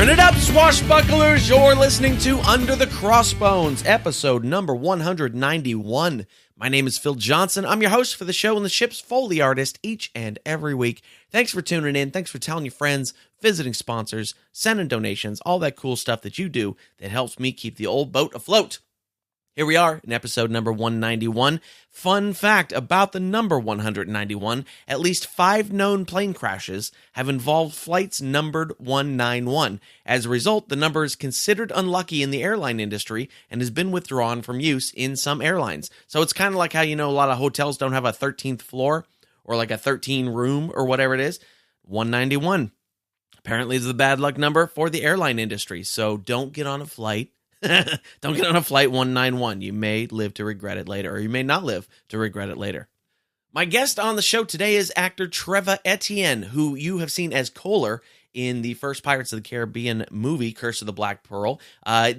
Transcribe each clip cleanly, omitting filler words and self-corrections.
Turn it up, swashbucklers! You're listening to Under the Crossbones, episode number 191. My name is Phil Johnson. I'm your host for the show and the ship's Foley artist each and every week. Thanks for tuning in. Thanks for telling your friends, visiting sponsors, sending donations, all that cool stuff that you do that helps me keep the old boat afloat. Here we are in episode number 191. Fun fact about the number 191, at least 5 known plane crashes have involved flights numbered 191. As a result, the number is considered unlucky in the airline industry and has been withdrawn from use in some airlines. So it's kind of like how, a lot of hotels don't have a 13th floor or like a 13 room or whatever it is. 191 apparently is the bad luck number for the airline industry. So don't get on a flight. Don't get on a flight 191. You may live to regret it later, or you may not live to regret it later. My guest on the show today is actor Treva Etienne, who you have seen as Koehler in the first Pirates of the Caribbean movie, Curse of the Black Pearl.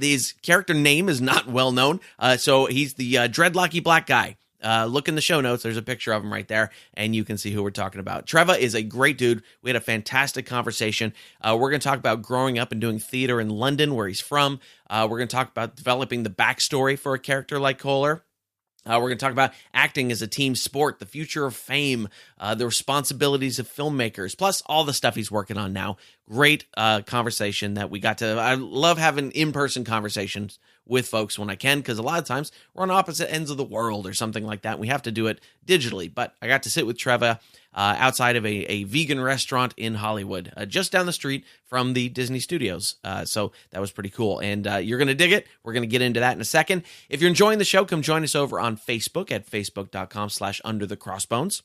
His character name is not well known, so he's the dreadlocky black guy. Look in the show notes. There's a picture of him right there, and you can see who we're talking about. Treva is a great dude. We had a fantastic conversation. We're going to talk about growing up and doing theater in London, where he's from. We're going to talk about developing the backstory for a character like Koehler. We're going to talk about acting as a team sport, the future of fame, the responsibilities of filmmakers, plus all the stuff he's working on now. Great conversation that we got to. I love having in-person conversations with folks when I can, because a lot of times we're on opposite ends of the world or something like that. We have to do it digitally, but I got to sit with Treva outside of a vegan restaurant in Hollywood, just down the street from the Disney Studios. So that was pretty cool, and you're going to dig it. We're going to get into that in a second. If you're enjoying the show, come join us over on Facebook at facebook.com/underthecrossbones.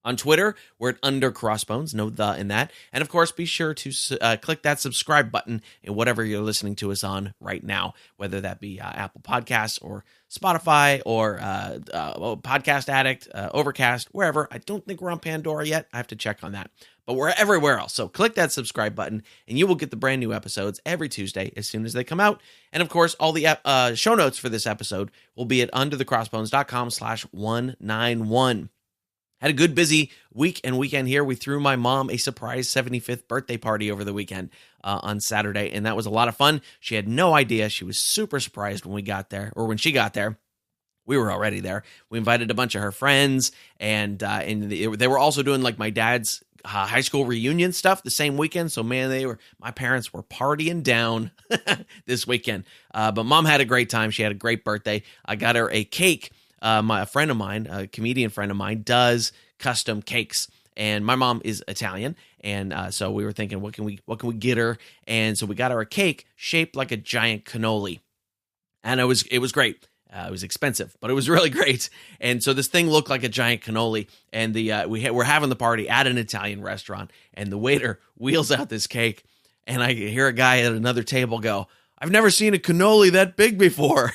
On Twitter, we're at Under Crossbones, no the in that. And of course, be sure to click that subscribe button in whatever you're listening to us on right now, whether that be Apple Podcasts or Spotify or Podcast Addict, Overcast, wherever. I don't think we're on Pandora yet. I have to check on that. But we're everywhere else. So click that subscribe button, and you will get the brand new episodes every Tuesday as soon as they come out. And of course, all the show notes for this episode will be at underthecrossbones.com/191. Had a good, busy week and weekend here. We threw my mom a surprise 75th birthday party over the weekend on Saturday, and that was a lot of fun. She had no idea. She was super surprised when we got there, or when she got there. We were already there. We invited a bunch of her friends, and they were also doing like my dad's high school reunion stuff the same weekend. So man, my parents were partying down this weekend. But mom had a great time. She had a great birthday. I got her a cake. A friend of mine, a comedian friend of mine, does custom cakes, and my mom is Italian, and so we were thinking, what can we get her? And so we got her a cake shaped like a giant cannoli, and it was great. It was expensive, but it was really great. And so this thing looked like a giant cannoli, and we're having the party at an Italian restaurant, and the waiter wheels out this cake, and I hear a guy at another table go, "I've never seen a cannoli that big before."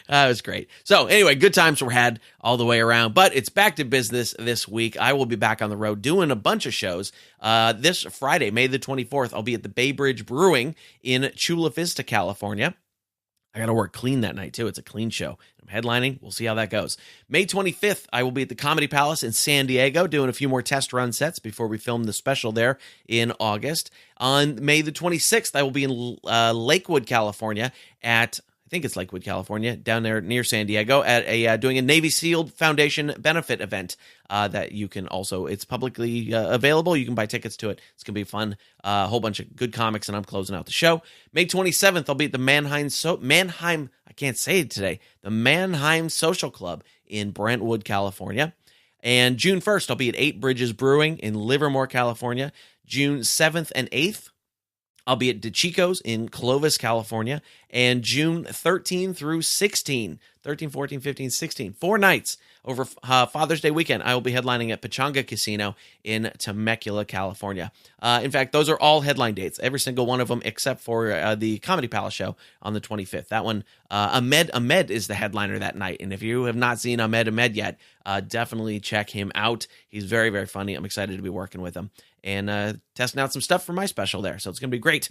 It was great. So anyway, good times were had all the way around, but it's back to business this week. I will be back on the road doing a bunch of shows. This Friday, May the 24th, I'll be at the Bay Bridge Brewing in Chula Vista, California. I got to work clean that night, too. It's a clean show. I'm headlining. We'll see how that goes. May 25th, I will be at the Comedy Palace in San Diego doing a few more test run sets before we film the special there in August. On May the 26th, I will be in Lakewood, California at... I think it's Lakewood, California, down there near San Diego, at doing a Navy SEAL Foundation benefit event that you can also, it's publicly available. You can buy tickets to it. It's going to be fun. A whole bunch of good comics, and I'm closing out the show. May 27th, I'll be at the Mannheim, I can't say it today, the Mannheim Social Club in Brentwood, California. And June 1st, I'll be at 8 Bridges Brewing in Livermore, California. June 7th and 8th, I'll be at DeChico's in Clovis, California, and June 13 through 16, 13, 14, 15, 16, 4 nights over Father's Day weekend. I will be headlining at Pechanga Casino in Temecula, California. In fact, those are all headline dates, every single one of them, except for the Comedy Palace show on the 25th. That one, Ahmed is the headliner that night, and if you have not seen Ahmed yet, definitely check him out. He's very, very funny. I'm excited to be working with him and testing out some stuff for my special there. So it's going to be great.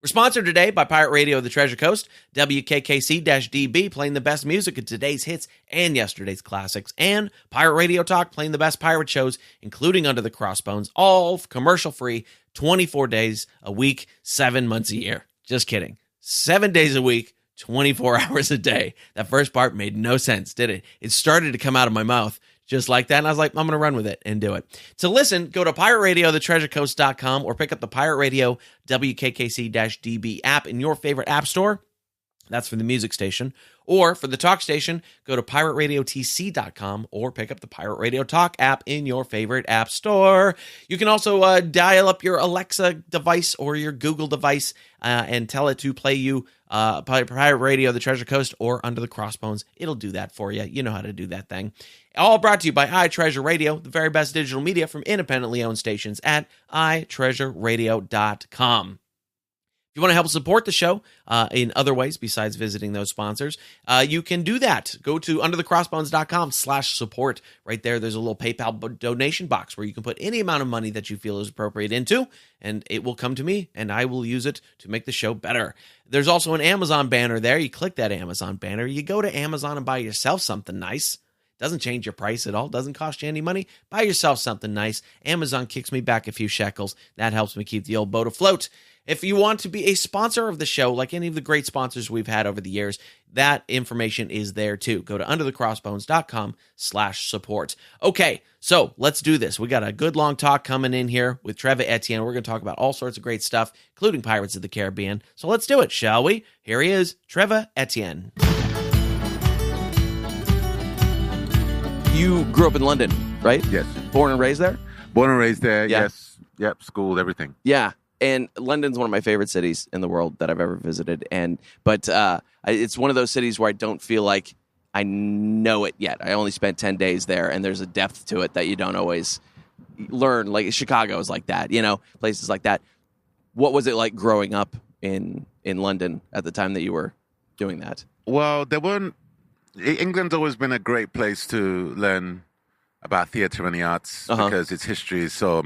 We're sponsored today by Pirate Radio of the Treasure Coast, WKKC-DB, playing the best music of today's hits and yesterday's classics, and Pirate Radio Talk, playing the best pirate shows, including Under the Crossbones, all commercial-free 24 days a week, 7 months a year. Just kidding. 7 days a week, 24 hours a day. That first part made no sense, did it? It started to come out of my mouth just like that, and I was like, I'm going to run with it and do it. To listen, go to Pirate Radio, thetreasurecoast.com, or pick up the Pirate Radio WKKC-DB app in your favorite app store. That's for the music station. Or for the talk station, go to pirateradiotc.com or pick up the Pirate Radio Talk app in your favorite app store. You can also dial up your Alexa device or your Google device and tell it to play you Pirate Radio, The Treasure Coast, or Under the Crossbones. It'll do that for you. You know how to do that thing. All brought to you by iTreasure Radio, the very best digital media from independently owned stations at iTreasureRadio.com. If you want to help support the show in other ways besides visiting those sponsors, you can do that. Go to underthecrossbones.com/support. Right there, there's a little PayPal donation box where you can put any amount of money that you feel is appropriate into, and it will come to me, and I will use it to make the show better. There's also an Amazon banner there. You click that Amazon banner. You go to Amazon and buy yourself something nice. Doesn't change your price at all. Doesn't cost you any money. Buy yourself something nice. Amazon kicks me back a few shekels. That helps me keep the old boat afloat. If you want to be a sponsor of the show, like any of the great sponsors we've had over the years, that information is there too. Go to underthecrossbones.com/support. Okay, so let's do this. We got a good long talk coming in here with Treva Etienne. We're going to talk about all sorts of great stuff, including Pirates of the Caribbean. So let's do it, shall we? Here he is, Treva Etienne. You grew up in London, right? Yes. Born and raised there? Born and raised there, Yeah. yes. Yep, school, everything. Yeah. And London's one of my favorite cities in the world that I've ever visited. But it's one of those cities where I don't feel like I know it yet. I only spent 10 days there, and there's a depth to it that you don't always learn. Like Chicago is like that, places like that. What was it like growing up in London at the time that you were doing that? Well, England's always been a great place to learn about theatre and the arts because its history is so,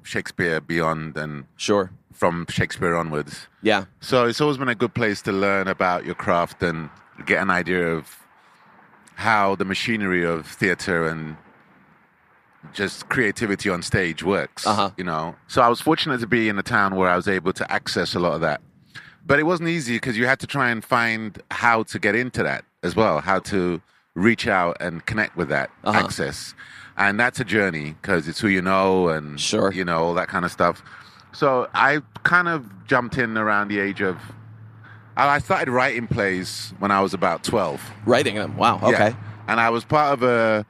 Shakespeare beyond and Sure. from Shakespeare onwards. Yeah. So it's always been a good place to learn about your craft and get an idea of how the machinery of theatre and just creativity on stage works, So I was fortunate to be in a town where I was able to access a lot of that. But it wasn't easy because you had to try and find how to get into that as well, how to reach out and connect with that access. And that's a journey because it's who you know and, Sure. All that kind of stuff. So I kind of jumped in around the age of, I started writing plays when I was about 12. Writing them? Wow, okay. Yeah. And I was part of a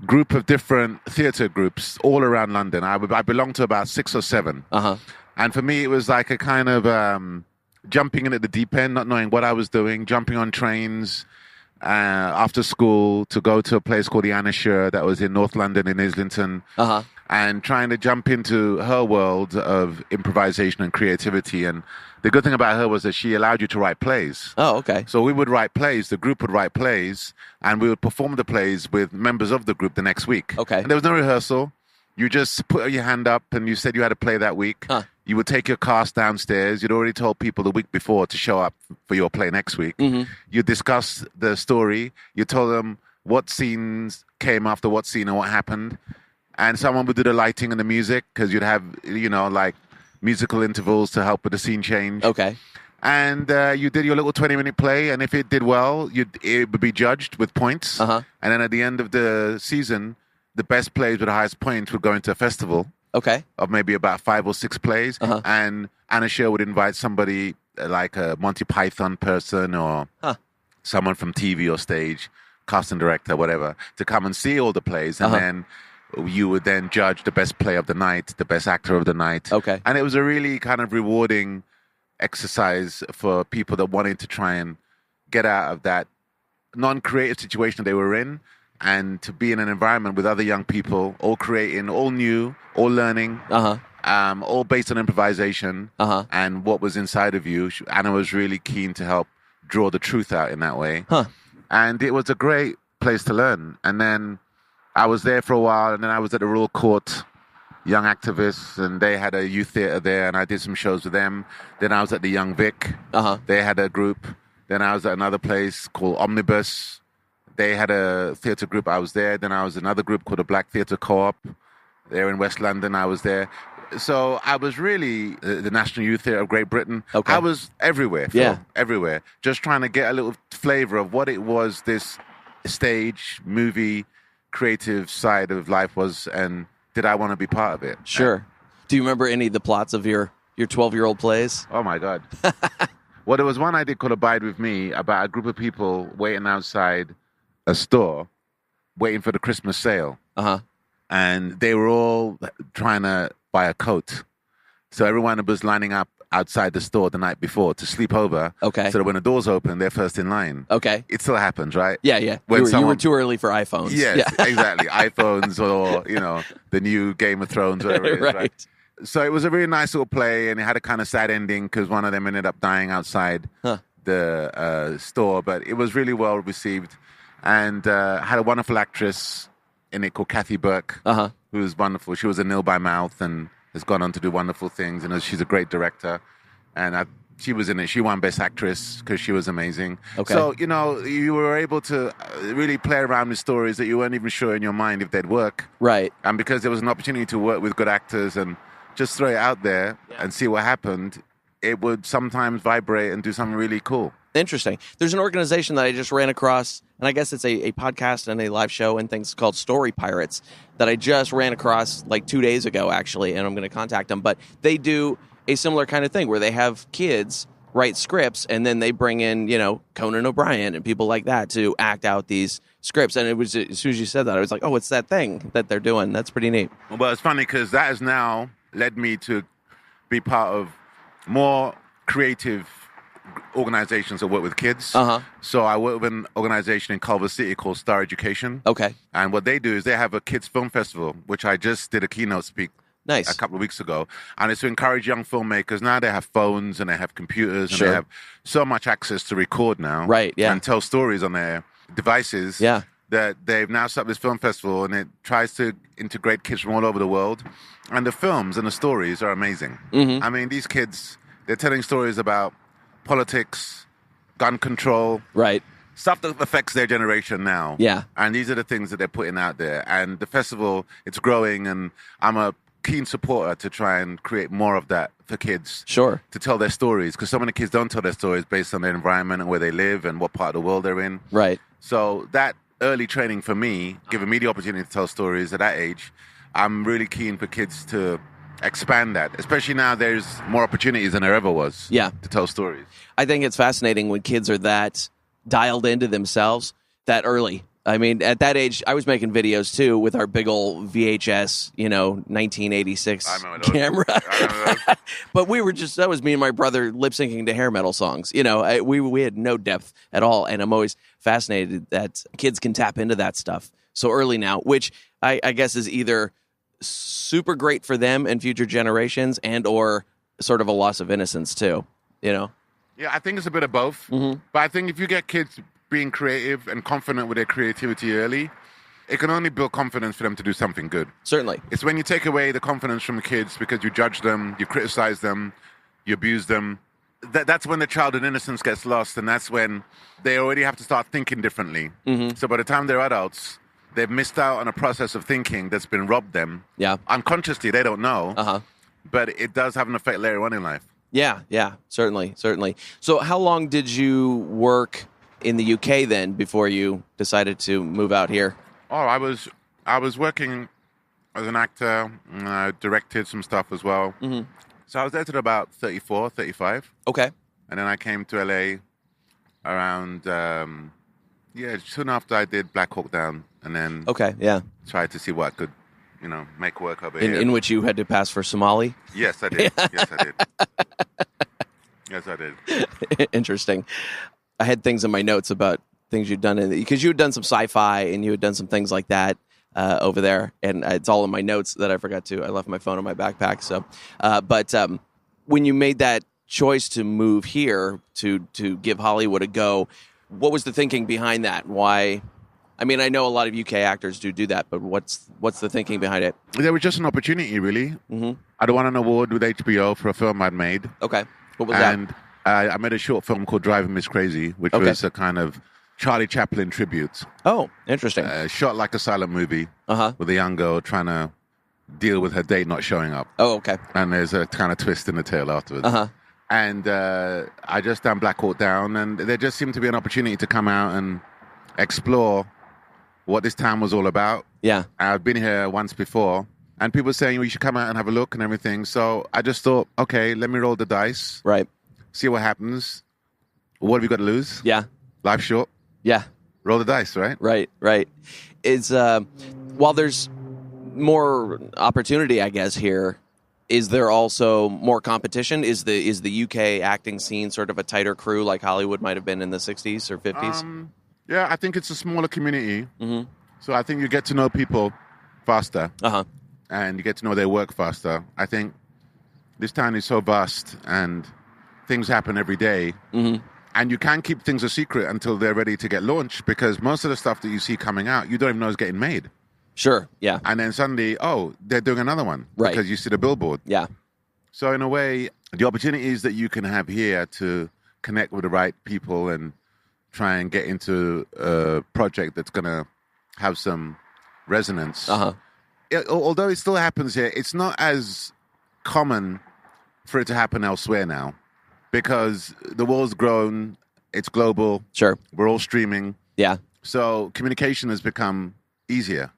group of different theatre groups all around London. I belonged to about 6 or 7. And for me, it was like a kind of jumping in at the deep end, not knowing what I was doing, jumping on trains after school to go to a place called the Anisher that was in North London in Islington, and trying to jump into her world of improvisation and creativity. And the good thing about her was that she allowed you to write plays. Oh, okay. So we would write plays, the group would write plays, and we would perform the plays with members of the group the next week. Okay. And there was no rehearsal. You just put your hand up and you said you had a play that week. You would take your cast downstairs. You'd already told people the week before to show up for your play next week. You discuss the story. You told them what scenes came after what scene and what happened. And someone would do the lighting and the music because you'd have, like musical intervals to help with the scene change. Okay. And you did your little 20-minute play. And if it did well, it would be judged with points. And then at the end of the season, the best plays with the highest points would go into a festival. Okay. Of maybe about 5 or 6 plays. And Anna Sher would invite somebody like a Monty Python person or someone from TV or stage, casting director, whatever, to come and see all the plays. And then you would then judge the best play of the night, the best actor of the night. Okay. And it was a really kind of rewarding exercise for people that wanted to try and get out of that non-creative situation they were in, and to be in an environment with other young people, all creating, all new, all learning, all based on improvisation and what was inside of you. Anna was really keen to help draw the truth out in that way. And it was a great place to learn. And then I was there for a while, and then I was at the Royal Court Young Activists, and they had a youth theatre there, and I did some shows with them. Then I was at the Young Vic. They had a group. Then I was at another place called Omnibus. They had a theatre group. I was there. Then I was in another group called the Black Theatre Co-op. There in West London, I was there. So I was really the National Youth Theatre of Great Britain. Okay. I was everywhere, Phil, Yeah. everywhere, just trying to get a little flavor of what it was this stage, movie, creative side of life was, and did I want to be part of it? Sure. Do you remember any of the plots of your 12-year-old plays? Oh, my God. Well, there was one I did called Abide With Me about a group of people waiting outside a store, waiting for the Christmas sale. Uh-huh. And they were all trying to buy a coat. So everyone was lining up outside the store the night before to sleep over. Okay. So that when the doors open, they're first in line. Okay. It still happens, right? Yeah. When You were too early for iPhones. Yes, Yeah. exactly. iPhones or, the new Game of Thrones, whatever it is, right? So it was a really nice little play, and it had a kind of sad ending because one of them ended up dying outside the store. But it was really well received, and had a wonderful actress in it called Kathy Burke, who was wonderful. She was a nil by mouth and has gone on to do wonderful things, and she's a great director. And she was in it. She won Best Actress because she was amazing. Okay. So, you were able to really play around with stories that you weren't even sure in your mind if they'd work. Right. And because there was an opportunity to work with good actors and just throw it out there and see what happened, it would sometimes vibrate and do something really cool. Interesting. There's an organization that I just ran across, and I guess it's a podcast and a live show and things called Story Pirates that I just ran across like 2 days ago, actually, and I'm going to contact them. But they do a similar kind of thing where they have kids write scripts, and then they bring in, Conan O'Brien and people like that to act out these scripts. And it was, as soon as you said that, I was like, oh, it's that thing that they're doing. That's pretty neat. Well, it's funny because that has now led me to be part of more creative organizations that work with kids. So I work with an organization in Culver City called Star Education. Okay. And what they do is they have a kids film festival, which I just did a keynote speak Nice. a couple of weeks ago. And it's to encourage young filmmakers. Now they have phones and they have computers and Sure. they have so much access to record now. Right, yeah. And tell stories on their devices. Yeah. That they've now set up this film festival, and it tries to integrate kids from all over the world. And the films and the stories are amazing. I mean, these kids, they're telling stories about politics, gun control. Right. Stuff that affects their generation now. Yeah. And these are the things that they're putting out there. And the festival, it's growing, and I'm a keen supporter to try and create more of that for kids. Sure. To tell their stories, because so many kids don't tell their stories based on their environment and where they live and what part of the world they're in. Right. So that early training for me, giving me the opportunity to tell stories at that age, I'm really keen for kids to expand that, especially now there's more opportunities than there ever was to tell stories. I think it's fascinating when kids are that dialed into themselves that early. I mean, at that age, I was making videos too with our big old VHS, 1986 camera. But we were that was me and my brother lip syncing to hair metal songs. We had no depth at all. And I'm always fascinated that kids can tap into that stuff so early now, which I guess is either super great for them and future generations and or sort of a loss of innocence too, Yeah, I think it's a bit of both. But I think if you get kids being creative and confident with their creativity early, it can only build confidence for them to do something good. Certainly. It's when you take away the confidence from kids because you judge them, you criticize them, you abuse them, that's when the childhood innocence gets lost, and that's when they already have to start thinking differently. So by the time they're adults, they've missed out on a process of thinking that's been robbed them. Yeah. Unconsciously, they don't know. But it does have an effect later on in life. Yeah, certainly. So how long did you work in the UK then before you decided to move out here? Oh, I was working as an actor. I directed some stuff as well. So I was there till about 34, 35. Okay. And then I came to LA around, soon after I did Black Hawk Down. And then tried to see what I could, make work over here. In which you had to pass for Somali? Yes, I did. Yes, I did. Interesting. I had things in my notes about things you'd done because you had done some sci-fi and you had done some things like that over there, and it's all in my notes that I forgot to. I left my phone in my backpack. So, but when you made that choice to move here to give Hollywood a go, what was the thinking behind that? Why? I mean, I know a lot of UK actors do that, but what's the thinking behind it? There was just an opportunity, really. I'd won an award with HBO for a film I'd made. Okay, what was that? And I made a short film called Driving Miss Crazy, which was a kind of Charlie Chaplin tribute. Oh, interesting. Shot like a silent movie with a young girl trying to deal with her date not showing up. Oh, okay. And there's a kind of twist in the tale afterwards. Uh-huh. And I just done Black Hawk Down, and there just seemed to be an opportunity to come out and explore what this town was all about. Yeah. I've been here once before, and people were saying, you should come out and have a look and everything. So I just thought, okay, let me roll the dice, Right. see what happens. What have you got to lose? Yeah. Life's short. Yeah. Roll the dice, right? Right. Is while there's more opportunity, I guess, here, is there also more competition? Is the UK acting scene sort of a tighter crew like Hollywood might have been in the 60s or 50s? Yeah, I think it's a smaller community. Mm-hmm. So I think you get to know people faster. Uh-huh. And you get to know their work faster. I think this town is so vast and things happen every day. Mm-hmm. And you can keep things a secret until they're ready to get launched, because most of the stuff that you see coming out, you don't even know is getting made. Sure, yeah. And then suddenly, they're doing another one. Right. Because you see the billboard. Yeah. So in a way, the opportunities that you can have here to connect with the right people and try and get into a project that's going to have some resonance. Uh-huh. Although it still happens here, it's not as common for it to happen elsewhere now, because the world's grown, it's global. Sure. We're all streaming. Yeah. So communication has become easier.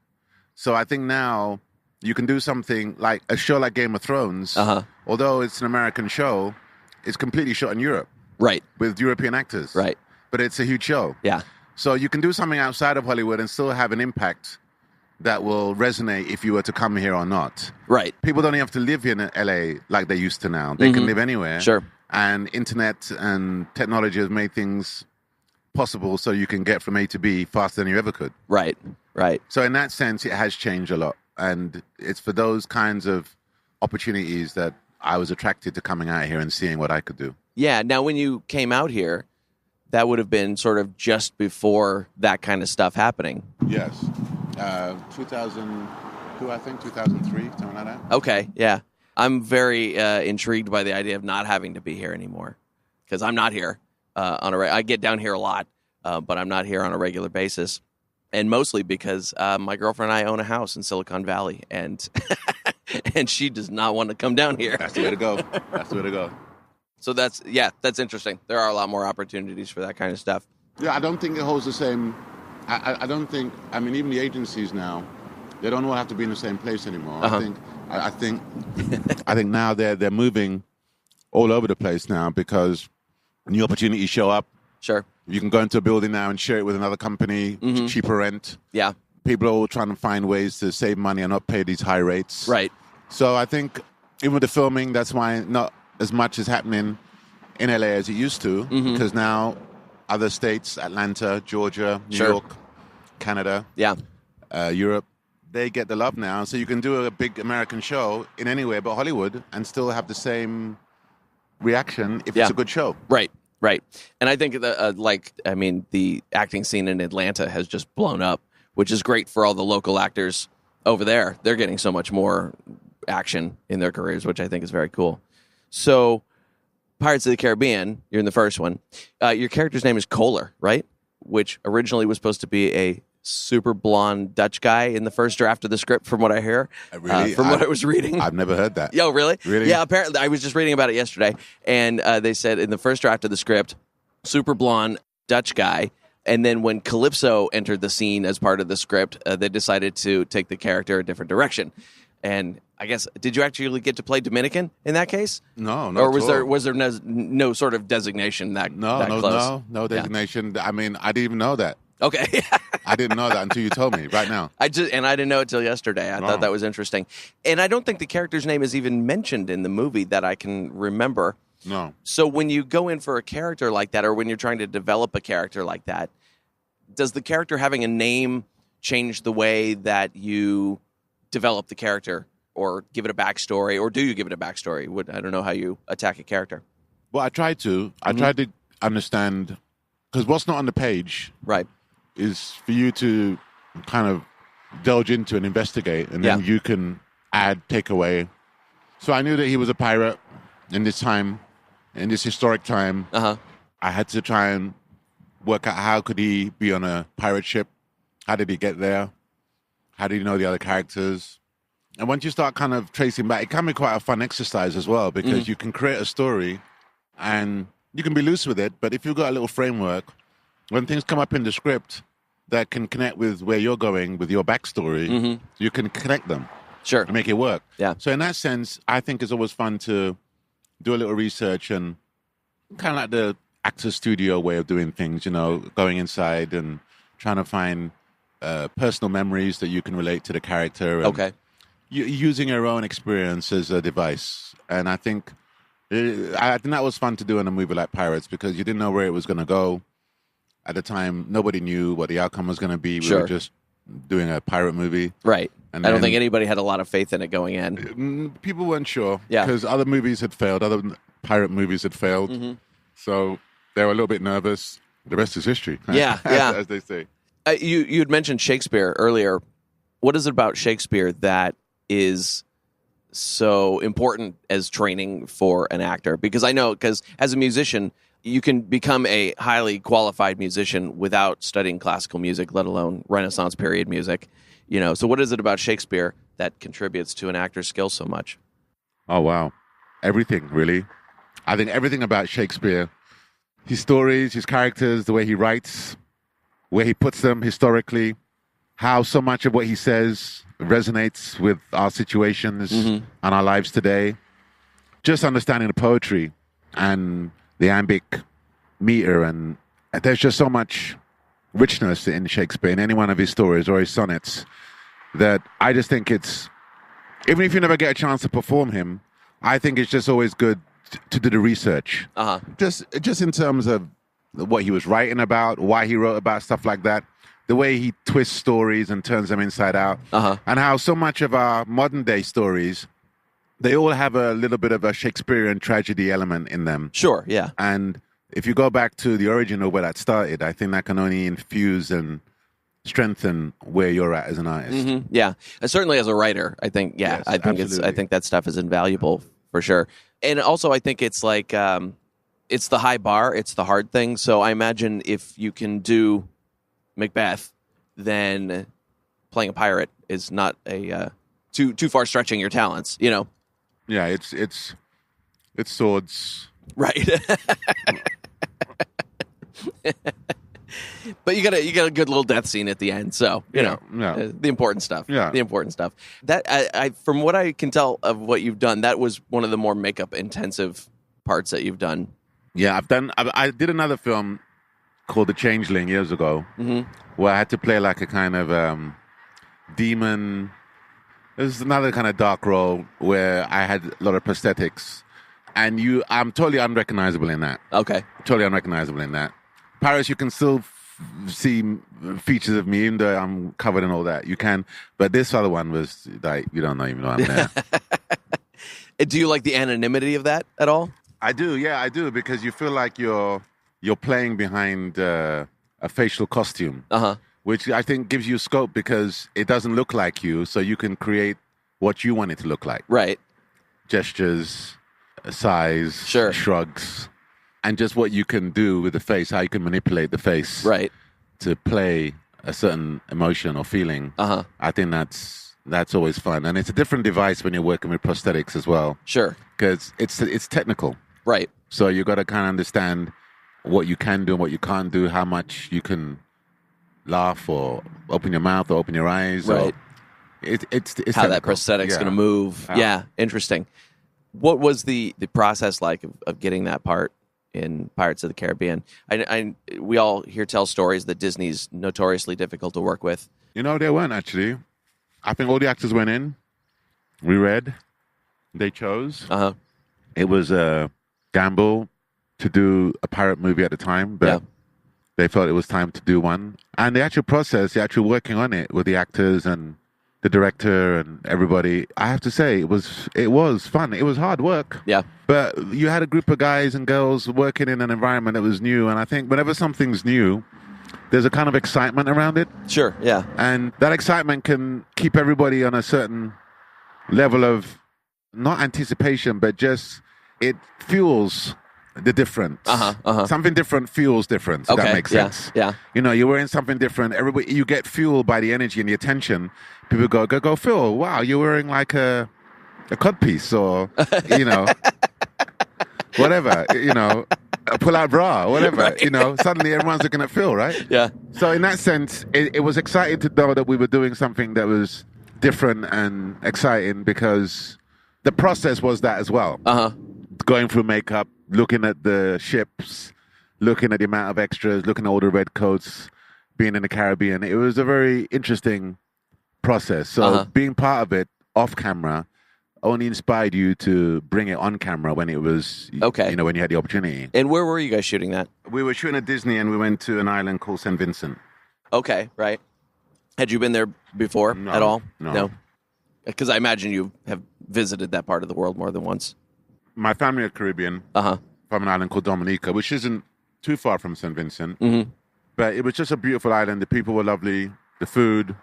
So I think now you can do something like a show like Game of Thrones. Uh-huh. Although it's an American show, it's completely shot in Europe. Right. With European actors. Right. But it's a huge show. Yeah. So you can do something outside of Hollywood and still have an impact that will resonate if you were to come here or not. Right. People don't even have to live in LA like they used to now. They can live anywhere. Sure. And internet and technology has made things possible so you can get from A to B faster than you ever could. Right. So in that sense, it has changed a lot. And it's for those kinds of opportunities that I was attracted to coming out here and seeing what I could do. Yeah. Now, when you came out here, that would have been sort of just before that kind of stuff happening. Yes. 2002, I think, 2003, something like that. Okay, yeah. I'm very intrigued by the idea of not having to be here anymore, because I'm not here I get down here a lot, but I'm not here on a regular basis, and mostly because my girlfriend and I own a house in Silicon Valley, and and she does not want to come down here. That's the way to go. So that's interesting. There are a lot more opportunities for that kind of stuff. Yeah, I don't think it holds the same. I don't think. I mean, even the agencies now, they don't all have to be in the same place anymore. Uh-huh. I think now they're moving all over the place now, because new opportunities show up. Sure. You can go into a building now and share it with another company, cheaper rent. Yeah. People are all trying to find ways to save money and not pay these high rates. Right. So I think even with the filming, that's why not as much is happening in LA as it used to, because now other states, Atlanta, Georgia, New York, Canada, Europe, they get the love now. So you can do a big American show in anywhere but Hollywood and still have the same reaction if it's a good show. Right. And I think the acting scene in Atlanta has just blown up, which is great for all the local actors over there. They're getting so much more action in their careers, which I think is very cool. So, Pirates of the Caribbean, you're in the first one. Your character's name is Koehler, right? Which originally was supposed to be a super blonde Dutch guy in the first draft of the script, from what I hear. Really? What I was reading. I've never heard that. Yo, really? Really? Yeah, apparently. I was just reading about it yesterday, and they said in the first draft of the script, super blonde Dutch guy, and then when Calypso entered the scene as part of the script, they decided to take the character a different direction. And I guess, did you actually get to play Dominican in that case? No, or was there no sort of designation that close? No designation. Yeah. I mean, I didn't even know that. Okay. I didn't know that until you told me right now. I didn't know it till yesterday. I thought that was interesting. And I don't think the character's name is even mentioned in the movie that I can remember. No. So when you go in for a character like that, or when you're trying to develop a character like that, does the character having a name change the way that you develop the character, or give it a backstory, or do you give it a backstory? I don't know how you attack a character. Well, I tried to. I tried to understand, because what's not on the page, right, is for you to kind of delve into and investigate, and then you can add, take away. So I knew that he was a pirate in this time, in this historic time. Uh-huh. I had to try and work out how could he be on a pirate ship? How did he get there? How did he know the other characters? And once you start kind of tracing back, it can be quite a fun exercise as well, because you can create a story and you can be loose with it. But if you've got a little framework, when things come up in the script that can connect with where you're going with your backstory, you can connect them. Sure. And make it work. Yeah. So in that sense, I think it's always fun to do a little research and kind of like the actor studio way of doing things, you know, going inside and trying to find personal memories that you can relate to the character. And using your own experience as a device. And I think that was fun to do in a movie like Pirates, because you didn't know where it was going to go. At the time, nobody knew what the outcome was going to be. We were just doing a pirate movie. Right. And I don't think anybody had a lot of faith in it going in. People weren't sure. Yeah. Because other movies had failed. Other pirate movies had failed. So they were a little bit nervous. The rest is history. Yeah. As they say. You had mentioned Shakespeare earlier. What is it about Shakespeare that is so important as training for an actor? Because I know, because as a musician, you can become a highly qualified musician without studying classical music, let alone Renaissance period music. You know, so what is it about Shakespeare that contributes to an actor's skill so much? Oh, wow. Everything, really. I think everything about Shakespeare, his stories, his characters, the way he writes, where he puts them historically, how so much of what he says resonates with our situations and our lives today. Just understanding the poetry and the iambic meter, and there's just so much richness in Shakespeare, in any one of his stories or his sonnets, that I just think it's, even if you never get a chance to perform him, I think it's just always good to do the research. Just in terms of what he was writing about, why he wrote about stuff like that, the way he twists stories and turns them inside out, and how so much of our modern day stories, they all have a little bit of a Shakespearean tragedy element in them. Sure, yeah. And if you go back to the origin of where that started, I think that can only infuse and strengthen where you're at as an artist. Yeah, certainly as a writer, I think. Yeah, yes, I think that stuff is invaluable for sure. And also, I think it's like it's the high bar, it's the hard thing. So I imagine if you can do Macbeth, then playing a pirate is not a too far stretching your talents. You know. Yeah, it's swords. Right. But you got a good little death scene at the end, so you know the important stuff. Yeah, the important stuff. That I from what I can tell of what you've done, that was one of the more makeup intensive parts that you've done. Yeah, I did another film called The Changeling years ago, where I had to play like a kind of demon. It was another kind of dark role where I had a lot of prosthetics, and I'm totally unrecognizable in that. Okay, totally unrecognizable in that. Paris, you can still see features of me, even though I'm covered in all that. You can, but this other one was like, you don't even know I'm there. Do you like the anonymity of that at all? I do, yeah, I do, because you feel like you're playing behind a facial costume, which I think gives you scope because it doesn't look like you, so you can create what you want it to look like. Right. Gestures, size, shrugs. And just what you can do with the face, how you can manipulate the face, right, to play a certain emotion or feeling. I think that's always fun, and it's a different device when you're working with prosthetics as well. Sure, because it's technical, right? So you got to kind of understand what you can do and what you can't do, how much you can laugh or open your mouth or open your eyes, right? It's how technical. That prosthetic's going to move. Yeah, interesting. What was the process like of getting that part in Pirates of the Caribbean? We all hear tell stories that Disney's notoriously difficult to work with. You know, they weren't actually. I think all the actors went in, we read, they chose. It was a gamble to do a pirate movie at the time, but they felt it was time to do one. And the actual process, the actual working on it with the actors and the director and everybody, I have to say, it was fun. It was hard work. Yeah. But you had a group of guys and girls working in an environment that was new. And I think whenever something's new, there's a kind of excitement around it. Sure, yeah. And that excitement can keep everybody on a certain level of, not anticipation, but just it fuels the difference. Something different feels different. If that makes sense. Yeah. You know, you're wearing something different. Everybody, you get fueled by the energy and the attention. People go, Phil, wow, you're wearing like a codpiece or, you know, whatever, you know, a pull-out bra or whatever. Right. You know, suddenly everyone's looking at Phil, right? Yeah. So in that sense, it was exciting to know that we were doing something that was different and exciting because the process was that as well. Going through makeup, looking at the ships, looking at the amount of extras, looking at all the red coats, being in the Caribbean. It was a very interesting process. So being part of it off camera only inspired you to bring it on camera when it was, you know, when you had the opportunity. And where were you guys shooting that? We were shooting at Disney and we went to an island called St. Vincent. Okay, right. Had you been there before at all? No. Because I imagine you have visited that part of the world more than once. My family are Caribbean from an island called Dominica, which isn't too far from St. Vincent. But it was just a beautiful island. The people were lovely. The food,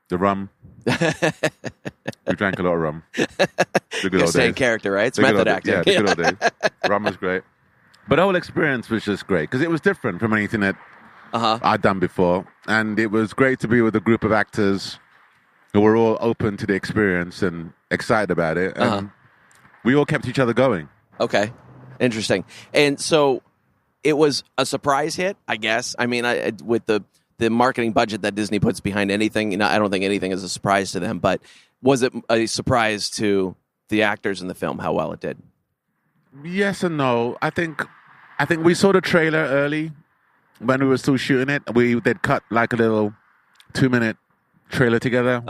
the rum. We drank a lot of rum. The good old days. Character, right? It's method acting. Yeah, the good old days. Rum was great. But the whole experience was just great because it was different from anything that I'd done before. And it was great to be with a group of actors who were all open to the experience and excited about it. And we all kept each other going. Okay. Interesting. And so it was a surprise hit, I guess. I mean, with the marketing budget that Disney puts behind anything, you know, I don't think anything is a surprise to them. But was it a surprise to the actors in the film how well it did? Yes and no. I think we saw the trailer early when we were still shooting it. They'd cut like a little 2-minute trailer together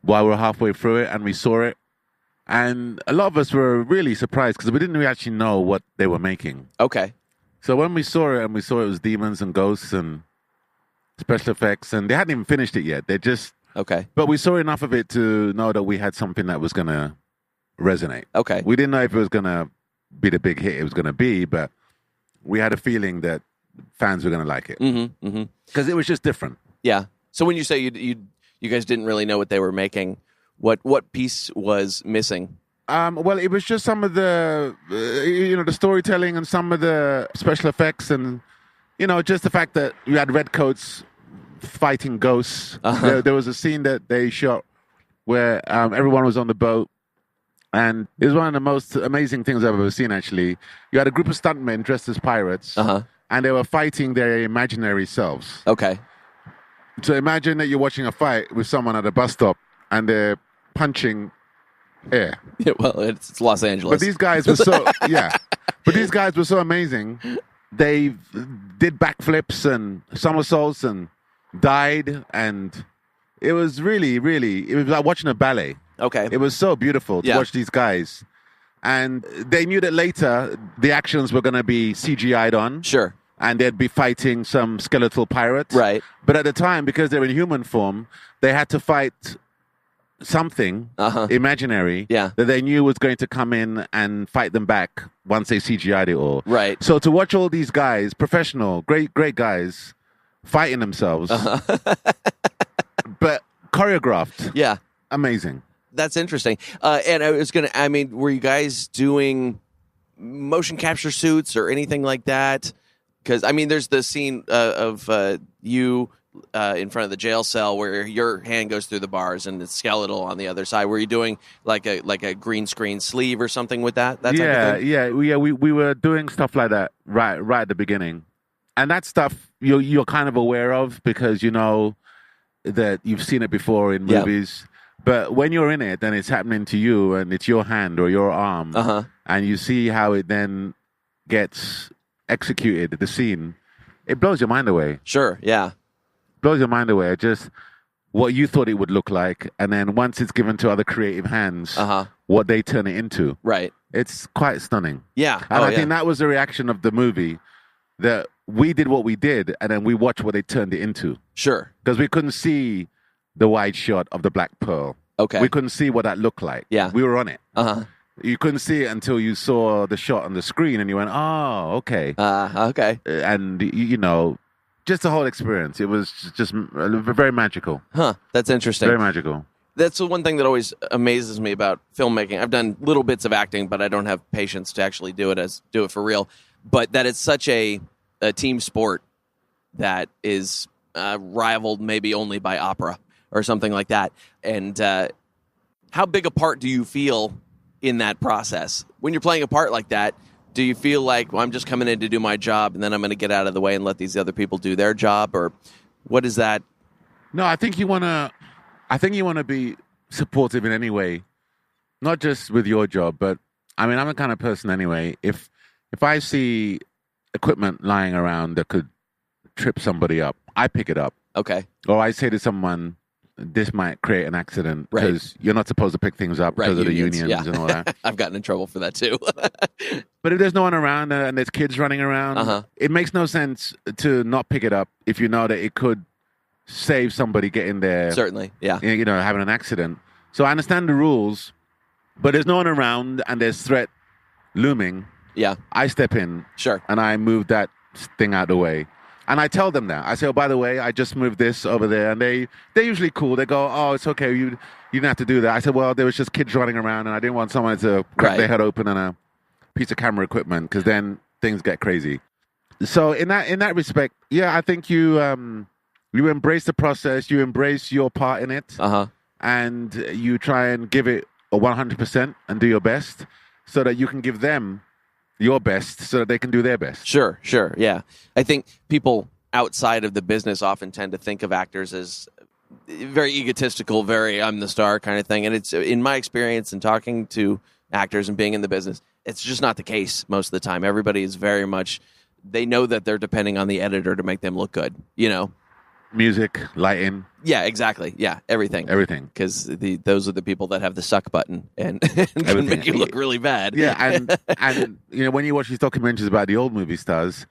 while we were halfway through it, and we saw it. And a lot of us were really surprised because we didn't really actually know what they were making. Okay. So when we saw it, and we saw it was demons and ghosts and special effects, and they hadn't even finished it yet. They just... Okay. But we saw enough of it to know that we had something that was going to resonate. Okay. We didn't know if it was going to be the big hit it was going to be, but we had a feeling that fans were going to like it. Because it was just different. Yeah. So when you say you guys didn't really know what they were making, what piece was missing? Well, it was just some of the, the storytelling and some of the special effects and, just the fact that you had redcoats fighting ghosts. There was a scene that they shot where everyone was on the boat. And it was one of the most amazing things I've ever seen, actually. You had a group of stuntmen dressed as pirates, and they were fighting their imaginary selves. Okay. So imagine that you're watching a fight with someone at a bus stop, and they're punching air. Yeah, well, it's Los Angeles. But these guys were so, But these guys were so amazing. They did backflips and somersaults and died, and it was really, really, it was like watching a ballet. Okay. It was so beautiful to watch these guys. And they knew that later the actions were going to be CGI'd on. Sure. And they'd be fighting some skeletal pirates. Right. But at the time, because they were in human form, they had to fight something imaginary that they knew was going to come in and fight them back once they CGI'd it all. Right. So to watch all these guys, professional, great guys, fighting themselves, but choreographed. Yeah. Amazing. That's interesting. And were you guys doing motion capture suits or anything like that? Because, there's the scene of you in front of the jail cell where your hand goes through the bars and it's skeletal on the other side. Were you doing like a green screen sleeve or something with that type of thing? Yeah. We were doing stuff like that right at the beginning. And that stuff you're kind of aware of because you know that you've seen it before in movies. Yeah. But when you're in it, then it's happening to you, and it's your hand or your arm, and you see how it then gets executed, the scene. It blows your mind away. Sure, yeah. Blows your mind away. Just what you thought it would look like, and then once it's given to other creative hands, what they turn it into. Right. It's quite stunning. Yeah. And I think that was the reaction of the movie, that we did what we did, and then we watched what they turned it into. Sure. Because we couldn't see the wide shot of the Black Pearl. Okay. We couldn't see what that looked like. Yeah. We were on it. You couldn't see it until you saw the shot on the screen and you went, oh, okay. Okay. And, just the whole experience. It was just very magical. Huh. That's interesting. Very magical. That's the one thing that always amazes me about filmmaking. I've done little bits of acting, but I don't have patience to actually do it for real. But that it's such a team sport that is rivaled maybe only by opera or something like that. And how big a part do you feel in that process? When you're playing a part like that, do you feel like, well, I'm just coming in to do my job and then I'm going to get out of the way and let these other people do their job? Or what is that? No, I think you want to be supportive in any way, not just with your job, but I mean, I'm the kind of person anyway. If I see equipment lying around that could trip somebody up, I pick it up. Okay. Or I say to someone, this might create an accident because you're not supposed to pick things up because of the unions and all that. I've gotten in trouble for that too. But if there's no one around and there's kids running around, it makes no sense to not pick it up if you know that it could save somebody getting there. Certainly, yeah. Having an accident. So I understand the rules, but there's no one around and there's threat looming. Yeah. I step in. Sure. And I move that thing out of the way. And I tell them that. I say, oh, by the way, I just moved this over there. And they're usually cool. They go, oh, it's okay. You didn't have to do that. I said, well, there was just kids running around, and I didn't want someone to crack their head open on a piece of camera equipment because then things get crazy. So in that respect, yeah, I think you embrace the process. You embrace your part in it. And you try and give it a 100% and do your best so that you can give them your best so that they can do their best. Sure, yeah. I think people outside of the business often tend to think of actors as very egotistical, very I'm the star kind of thing. And it's, in my experience in talking to actors and being in the business, it's just not the case most of the time. Everybody is very much, they know that they're depending on the editor to make them look good, Music, lighting. Yeah, exactly. Yeah, everything. Because those are the people that have the suck button and can make you look really bad. Yeah, and when you watch these documentaries about the old movie stars,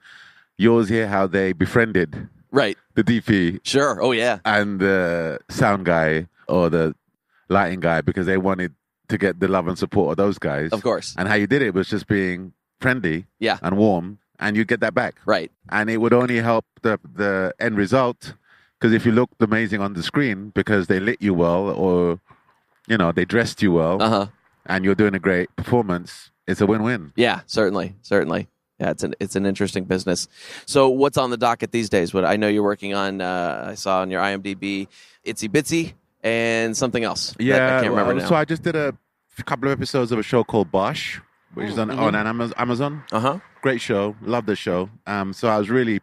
you always hear how they befriended the DP. Sure. Oh yeah. And the sound guy or the lighting guy because they wanted to get the love and support of those guys. Of course. And how you did it was just being friendly and warm, and you get that back. Right. And it would only help the end result. Because if you looked amazing on the screen because they lit you well or, they dressed you well and you're doing a great performance, it's a win-win. Yeah, certainly. Yeah, it's an interesting business. So what's on the docket these days? What I know you're working on, I saw on your IMDb, Itsy Bitsy and something else. Yeah, I can't remember now. So I just did a couple of episodes of a show called Bosch, which is on Amazon. Great show. Love the show. So I was really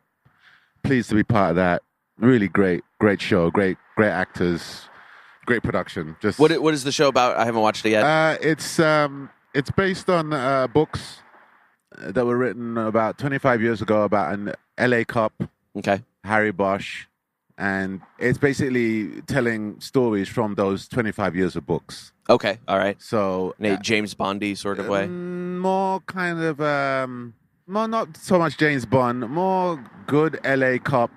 pleased to be part of that. Really great show, great actors, great production. Just what is the show about? I haven't watched it yet. It's based on books that were written about 25 years ago about an LA cop, Harry Bosch, and it's basically telling stories from those 25 years of books. Okay, all right. So in a James Bondy sort of way. More kind of more not so much James Bond, more good LA cop.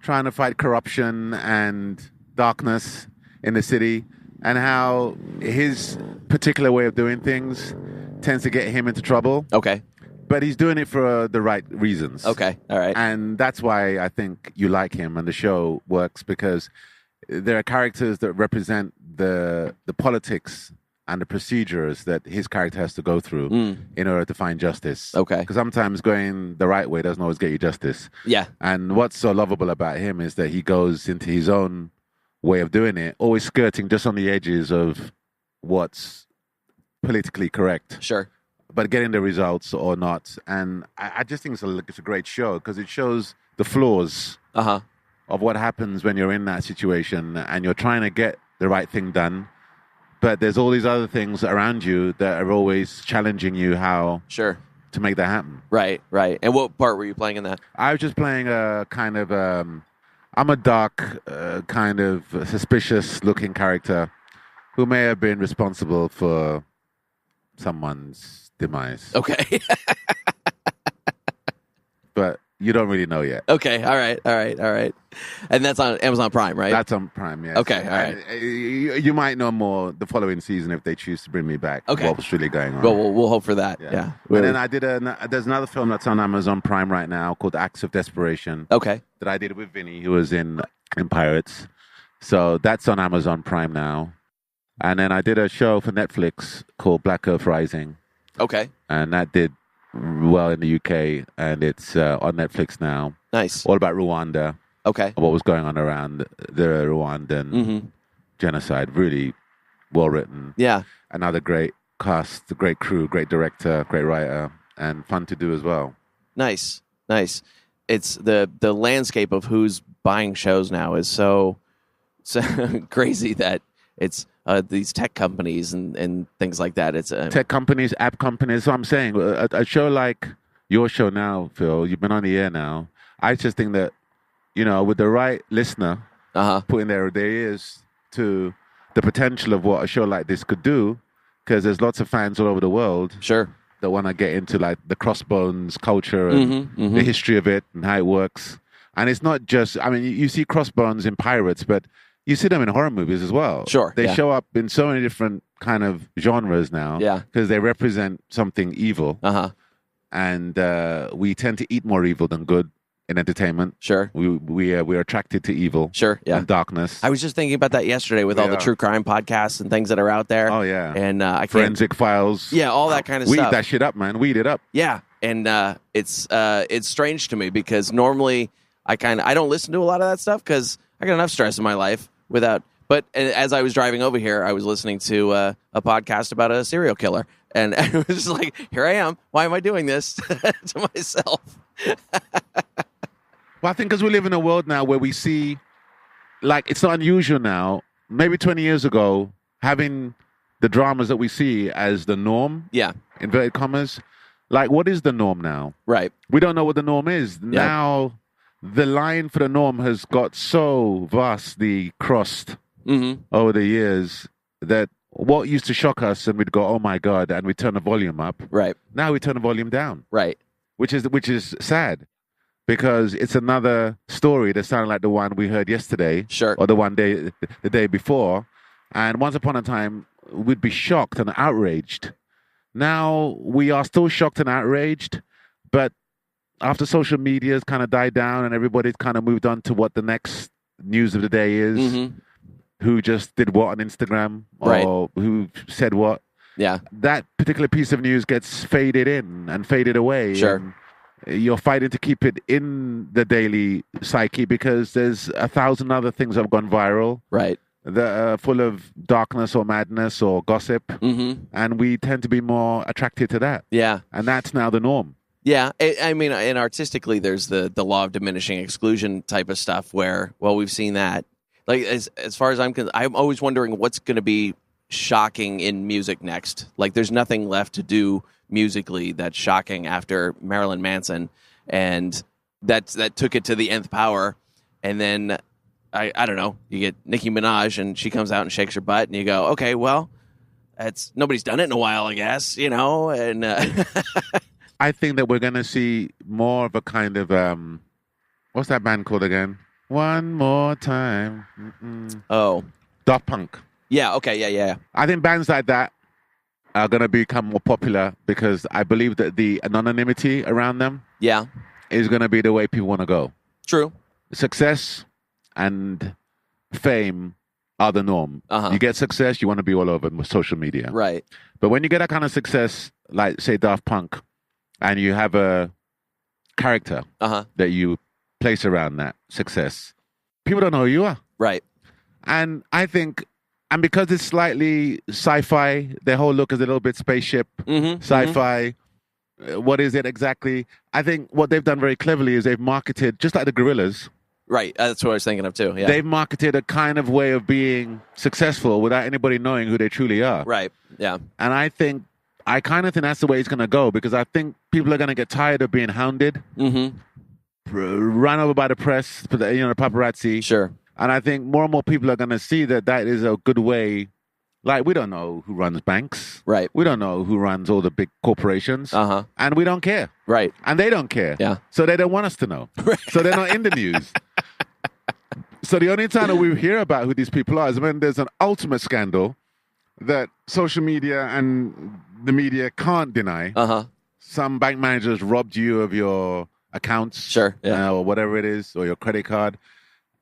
Trying to fight corruption and darkness in the city, and how his particular way of doing things tends to get him into trouble. Okay. But he's doing it for the right reasons. Okay, all right. And that's why I think you like him, and the show works because there are characters that represent the politics and the procedures that his character has to go through in order to find justice. Okay. Because sometimes going the right way doesn't always get you justice. Yeah. And what's so lovable about him is that he goes into his own way of doing it, always skirting just on the edges of what's politically correct. Sure. But getting the results or not. And I just think it's a great show because it shows the flaws of what happens when you're in that situation and you're trying to get the right thing done. But there's all these other things around you that are always challenging you how to make that happen. Right. And what part were you playing in that? I was just playing a kind of, I'm a dark, kind of suspicious-looking character who may have been responsible for someone's demise. Okay. But you don't really know yet. Okay, all right. And that's on Amazon Prime, right? That's on Prime, yes. Okay, all right. You might know more the following season if they choose to bring me back. Okay. What's really going on. Well, we'll hope for that, yeah. And then I did there's another film that's on Amazon Prime right now called Acts of Desperation. Okay. That I did with Vinny, who was in Pirates. So that's on Amazon Prime now. And then I did a show for Netflix called Black Earth Rising. Okay. And that did well in the UK. And it's on Netflix now. Nice. All about Rwanda. Okay. What was going on around the Rwandan genocide. Really well written. Yeah. Another great cast, great crew, great director, great writer, and fun to do as well. Nice. It's the landscape of who's buying shows now is so crazy that it's these tech companies and things like that. It's tech companies, app companies. So I'm saying a show like your show now, Phil, you've been on the air now. I just think that, with the right listener putting their ears to the potential of what a show like this could do, because there's lots of fans all over the world. Sure. That want to get into like the Crossbones culture and the history of it and how it works. And it's not just, you see Crossbones in pirates, but you see them in horror movies as well. Sure. They show up in so many different kind of genres now. Yeah. Because they represent something evil. And we tend to eat more evil than good in entertainment. Sure. We're attracted to evil. Sure. Yeah. And darkness. I was just thinking about that yesterday with all the true crime podcasts and things that are out there. Oh, yeah. And Forensic Files. Yeah, all that kind of Weed stuff. that shit up, man. Weed it up. Yeah. And it's strange to me because normally I don't listen to a lot of that stuff because I got enough stress in my life without. But as I was driving over here, I was listening to a podcast about a serial killer. And it was just like, here I am. Why am I doing this to myself? Well, I think because we live in a world now where we see, like, it's not unusual now. Maybe 20 years ago, having the dramas that we see as the norm. Yeah. Inverted commas. Like, what is the norm now? Right. We don't know what the norm is. Yeah. Now, the line for the norm has got so vastly crossed over the years that what used to shock us and we'd go, oh my God, and we turn the volume up. Right. Now we turn the volume down. Right. Which is sad. Because it's another story that sounded like the one we heard yesterday. Sure. Or the day before. And once upon a time, we'd be shocked and outraged. Now, we are still shocked and outraged. But after social media has kind of died down and everybody's kind of moved on to what the next news of the day is. Who just did what on Instagram. Or who said what. Yeah. That particular piece of news gets faded in and faded away. Sure. And you're fighting to keep it in the daily psyche because there's 1,000 other things that have gone viral. Right. That are full of darkness or madness or gossip. And we tend to be more attracted to that. Yeah. And that's now the norm. Yeah. I mean, and artistically, there's the law of diminishing exclusion type of stuff where, well, we've seen that. Like, as far as I'm always wondering what's going to be shocking in music next. Like, there's nothing left to do musically that's shocking after Marilyn Manson, and that took it to the nth power. And then I don't know, you get Nicki Minaj and she comes out and shakes her butt, and you go, okay, well, nobody's done it in a while, I guess, And I think that we're gonna see more of a kind of what's that band called again? One More Time. Oh, Daft Punk. Yeah. Okay. Yeah. I think bands like that are going to become more popular because I believe that the anonymity around them is going to be the way people want to go. True. Success and fame are the norm. You get success, you want to be all over social media. Right. But when you get that kind of success, like, say, Daft Punk, and you have a character that you place around that success, people don't know who you are. Right. And I think... And because it's slightly sci-fi, their whole look is a little bit spaceship, sci-fi. What is it exactly? I think what they've done very cleverly is they've marketed, just like the Gorillaz. Right, that's what I was thinking of too, yeah. They've marketed a kind of way of being successful without anybody knowing who they truly are. Right, yeah. And I kind of think that's the way it's going to go because I think people are going to get tired of being hounded, run over by the press, the paparazzi. Sure. And I think more and more people are going to see that is a good way. Like, we don't know who runs banks. Right. We don't know who runs all the big corporations. And we don't care. Right. And they don't care. Yeah. So they don't want us to know. So they're not in the news. So the only time that we hear about who these people are is when there's an ultimate scandal that social media and the media can't deny. Some bank managers robbed you of your accounts. Sure. Yeah. Or whatever it is, or your credit card.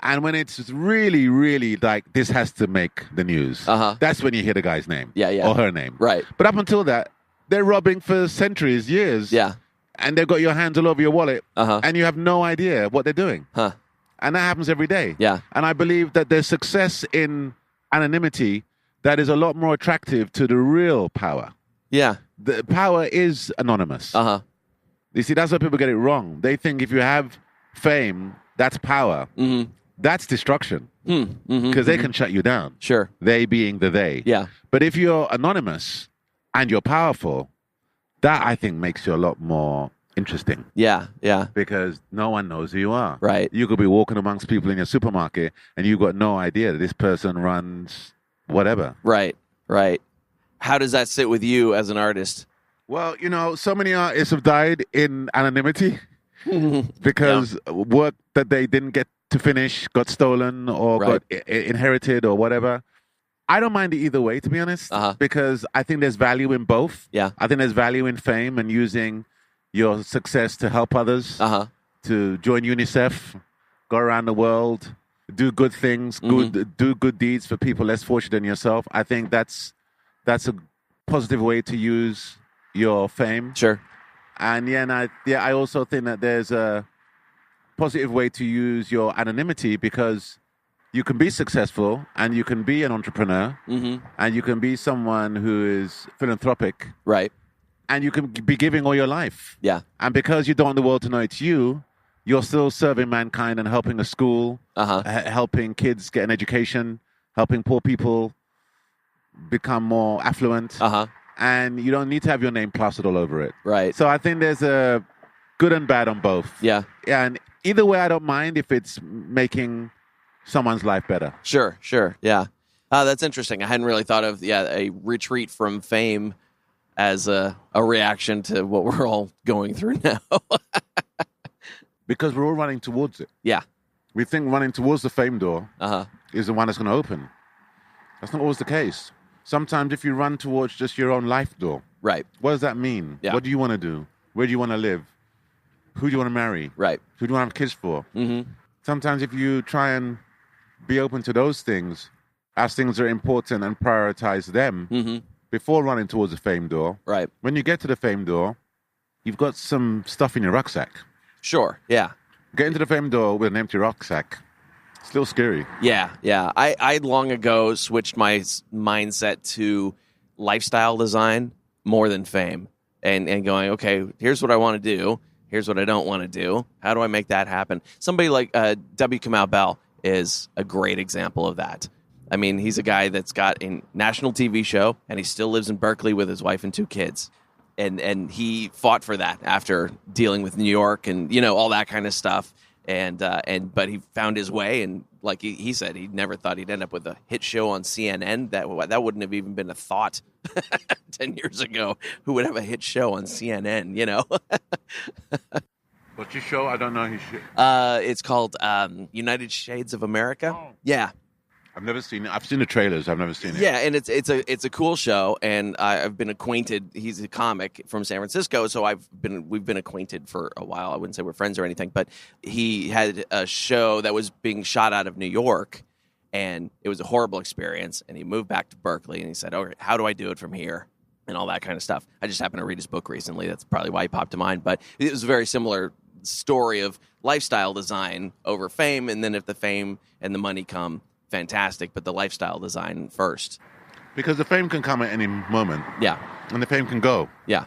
And when it's really, really like, this has to make the news, that's when you hear the guy's name or her name. Right. But up until that, they're robbing for centuries, years. Yeah. And they've got your hands all over your wallet, and you have no idea what they're doing. And that happens every day. Yeah. And I believe that there's success in anonymity that is a lot more attractive to the real power. Yeah. The power is anonymous. You see, that's why people get it wrong. They think if you have fame, that's power. That's destruction. Because they can shut you down. Sure. They being the they. Yeah. But if you're anonymous and you're powerful, that I think makes you a lot more interesting. Yeah. Yeah. Because no one knows who you are. Right. You could be walking amongst people in your supermarket and you've got no idea that this person runs whatever. Right. Right. How does that sit with you as an artist? Well, you know, so many artists have died in anonymity because work that they didn't get to finish got stolen or got inherited or whatever. I don't mind it either way, to be honest, because I think there's value in both. Yeah. I think there's value in fame and using your success to help others, to join UNICEF, go around the world, do good things, do good deeds for people less fortunate than yourself. I think that's a positive way to use your fame. Sure. And I also think that there's a positive way to use your anonymity because you can be successful and you can be an entrepreneur and you can be someone who is philanthropic. Right. And you can be giving all your life. Yeah. And because you don't want the world to know it's you, you're still serving mankind and helping a school, helping kids get an education, helping poor people become more affluent. And you don't need to have your name plastered all over it. Right. So I think there's a good and bad on both. Yeah. Yeah, and either way, I don't mind if it's making someone's life better. Sure. Yeah. That's interesting. I hadn't really thought of a retreat from fame as a reaction to what we're all going through now. Because we're all running towards it. Yeah. We think running towards the fame door is the one that's going to open. That's not always the case. Sometimes if you run towards just your own life door, right? What does that mean? Yeah. What do you want to do? Where do you want to live? Who do you want to marry? Right. Who do you want to have kids for? Sometimes if you try and be open to those things, as things are important and prioritize them before running towards the fame door, right? When you get to the fame door, you've got some stuff in your rucksack. Sure, yeah. Get into the fame door with an empty rucksack. Still scary. Yeah. I long ago switched my mindset to lifestyle design more than fame and going, okay, here's what I want to do. Here's what I don't want to do. How do I make that happen? Somebody like W. Kamau Bell is a great example of that. I mean, he's a guy that's got a national TV show, and he still lives in Berkeley with his wife and 2 kids. And he fought for that after dealing with New York and, all that kind of stuff. But he found his way, and like he said, he never thought he'd end up with a hit show on CNN. That wouldn't have even been a thought 10 years ago. Who would have a hit show on CNN? What's your show? I don't know his show. It's called United Shades of America. Oh. Yeah. I've never seen it. I've seen the trailers. I've never seen it. Yeah, and it's a cool show, and I've been acquainted. He's a comic from San Francisco, so we've been acquainted for a while. I wouldn't say we're friends or anything, but he had a show that was being shot out of New York, and it was a horrible experience. And he moved back to Berkeley, and he said, "Okay, how do I do it from here?" And all that kind of stuff. I just happened to read his book recently. That's probably why he popped to mind. But it was a very similar story of lifestyle design over fame, and then if the fame and the money come, fantastic, but the lifestyle design first. Because the fame can come at any moment. Yeah. And the fame can go. Yeah.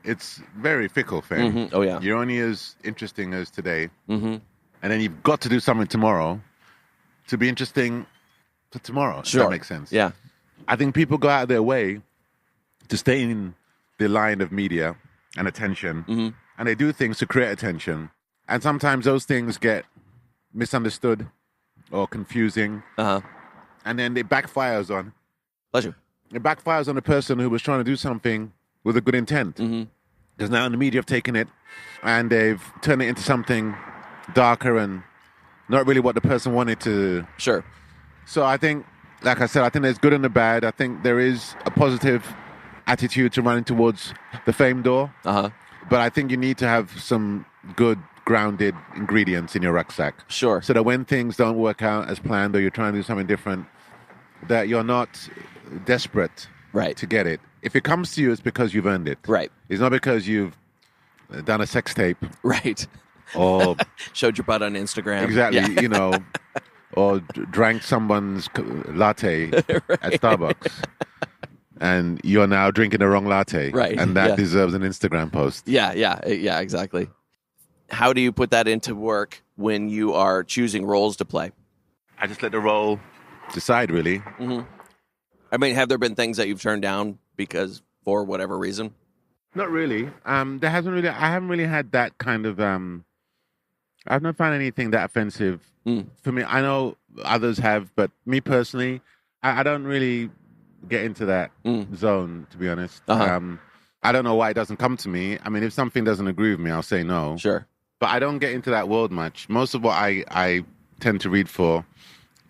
It's very fickle, fame. Oh, yeah. You're only as interesting as today. And then you've got to do something tomorrow to be interesting for tomorrow. Sure. If that makes sense. Yeah. I think people go out of their way to stay in the line of media and attention. And they do things to create attention. And sometimes those things get misunderstood or confusing, and then it backfires on. Pleasure. It backfires on a person who was trying to do something with a good intent. Because now the media have taken it and they've turned it into something darker and not really what the person wanted to. Sure. So I think, like I said, I think there's good and the bad. I think there is a positive attitude to running towards the fame door. But I think you need to have some good grounded ingredients in your rucksack. Sure. So that when things don't work out as planned or you're trying to do something different, that you're not desperate Right. to get it. If it comes to you, it's because you've earned it. Right. It's not because you've done a sex tape Right. or Showed your butt on Instagram. exactly, Yeah. you know, or drank someone's latte at Starbucks. And you're now drinking the wrong latte. Right. And that Yeah. deserves an Instagram post. Yeah, exactly. How do you put that into work when you are choosing roles to play? I just let the role decide, really. Mm-hmm. I mean, have there been things that you've turned down because for whatever reason? Not really. I haven't really had that kind of, I've not found anything that offensive for me. I know others have, but me personally, I don't really get into that zone, to be honest. Uh-huh. I don't know why it doesn't come to me. I mean, if something doesn't agree with me, I'll say no. Sure. But I don't get into that world much. Most of what I tend to read for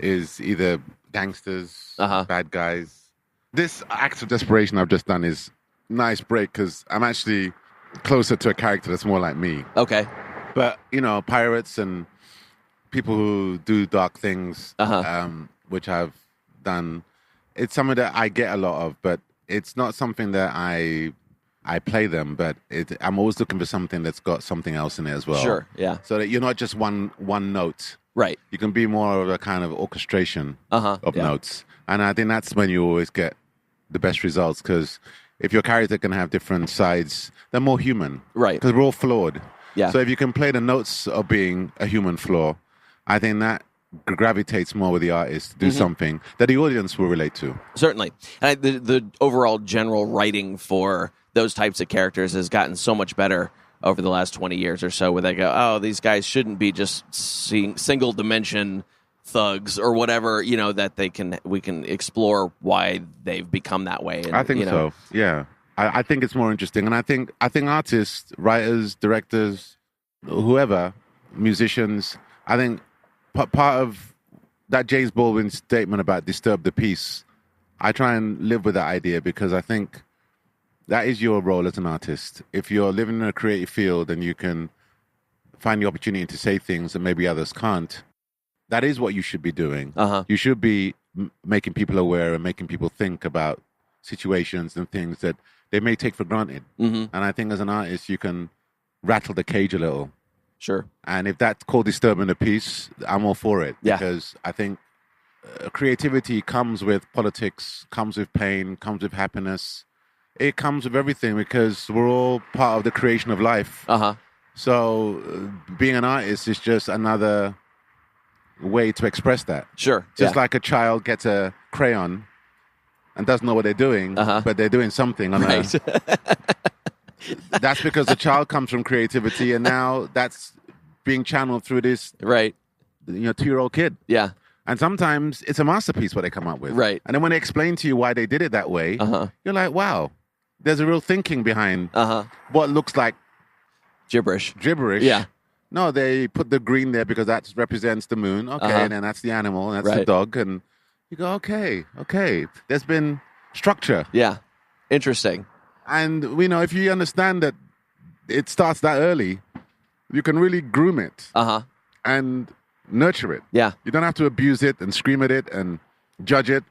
is either gangsters, bad guys. This act of desperation I've just done is nice break because I'm actually closer to a character that's more like me. Okay. But, you know, pirates and people who do dark things, which I've done, it's something that I get a lot of, but it's not something that I play them, but I'm always looking for something that's got something else in it as well. Sure, yeah. So that you're not just one note. Right. You can be more of a kind of orchestration of notes. And I think that's when you always get the best results, because if your character can have different sides, they're more human. Right. Because we're all flawed. Yeah. So if you can play the notes of being a human flaw, I think that gravitates more with the artist to do something that the audience will relate to. Certainly. And the overall general writing for those types of characters has gotten so much better over the last 20 years or so, where they go, oh, these guys shouldn't be just seeing single dimension thugs or whatever, you know, that we can explore why they've become that way. And, I think so. Yeah. I think it's more interesting. And I think artists, writers, directors, whoever, musicians, I think part of that James Baldwin statement about disturb the peace, I try and live with that idea, because I think that is your role as an artist. If you're living in a creative field and you can find the opportunity to say things that maybe others can't, that is what you should be doing. You should be making people aware and making people think about situations and things that they may take for granted. And I think as an artist, you can rattle the cage a little. Sure. And if that's called disturbing the peace, I'm all for it. Yeah. Because I think creativity comes with politics, comes with pain, comes with happiness. It comes with everything, because we're all part of the creation of life. So being an artist is just another way to express that. Sure. Just like a child gets a crayon and doesn't know what they're doing, but they're doing something on right. That's because the child comes from creativity, and now that's being channeled through this 2-year-old kid. Yeah. And sometimes it's a masterpiece what they come up with. Right. And then when they explain to you why they did it that way, you're like, wow, there's a real thinking behind what looks like gibberish. Yeah. No, they put the green there because that represents the moon. Okay, and then that's the animal, and that's the dog. And you go, okay. There's been structure. Yeah. Interesting. And, if you understand that it starts that early, you can really groom it and nurture it. Yeah. You don't have to abuse it and scream at it and judge it,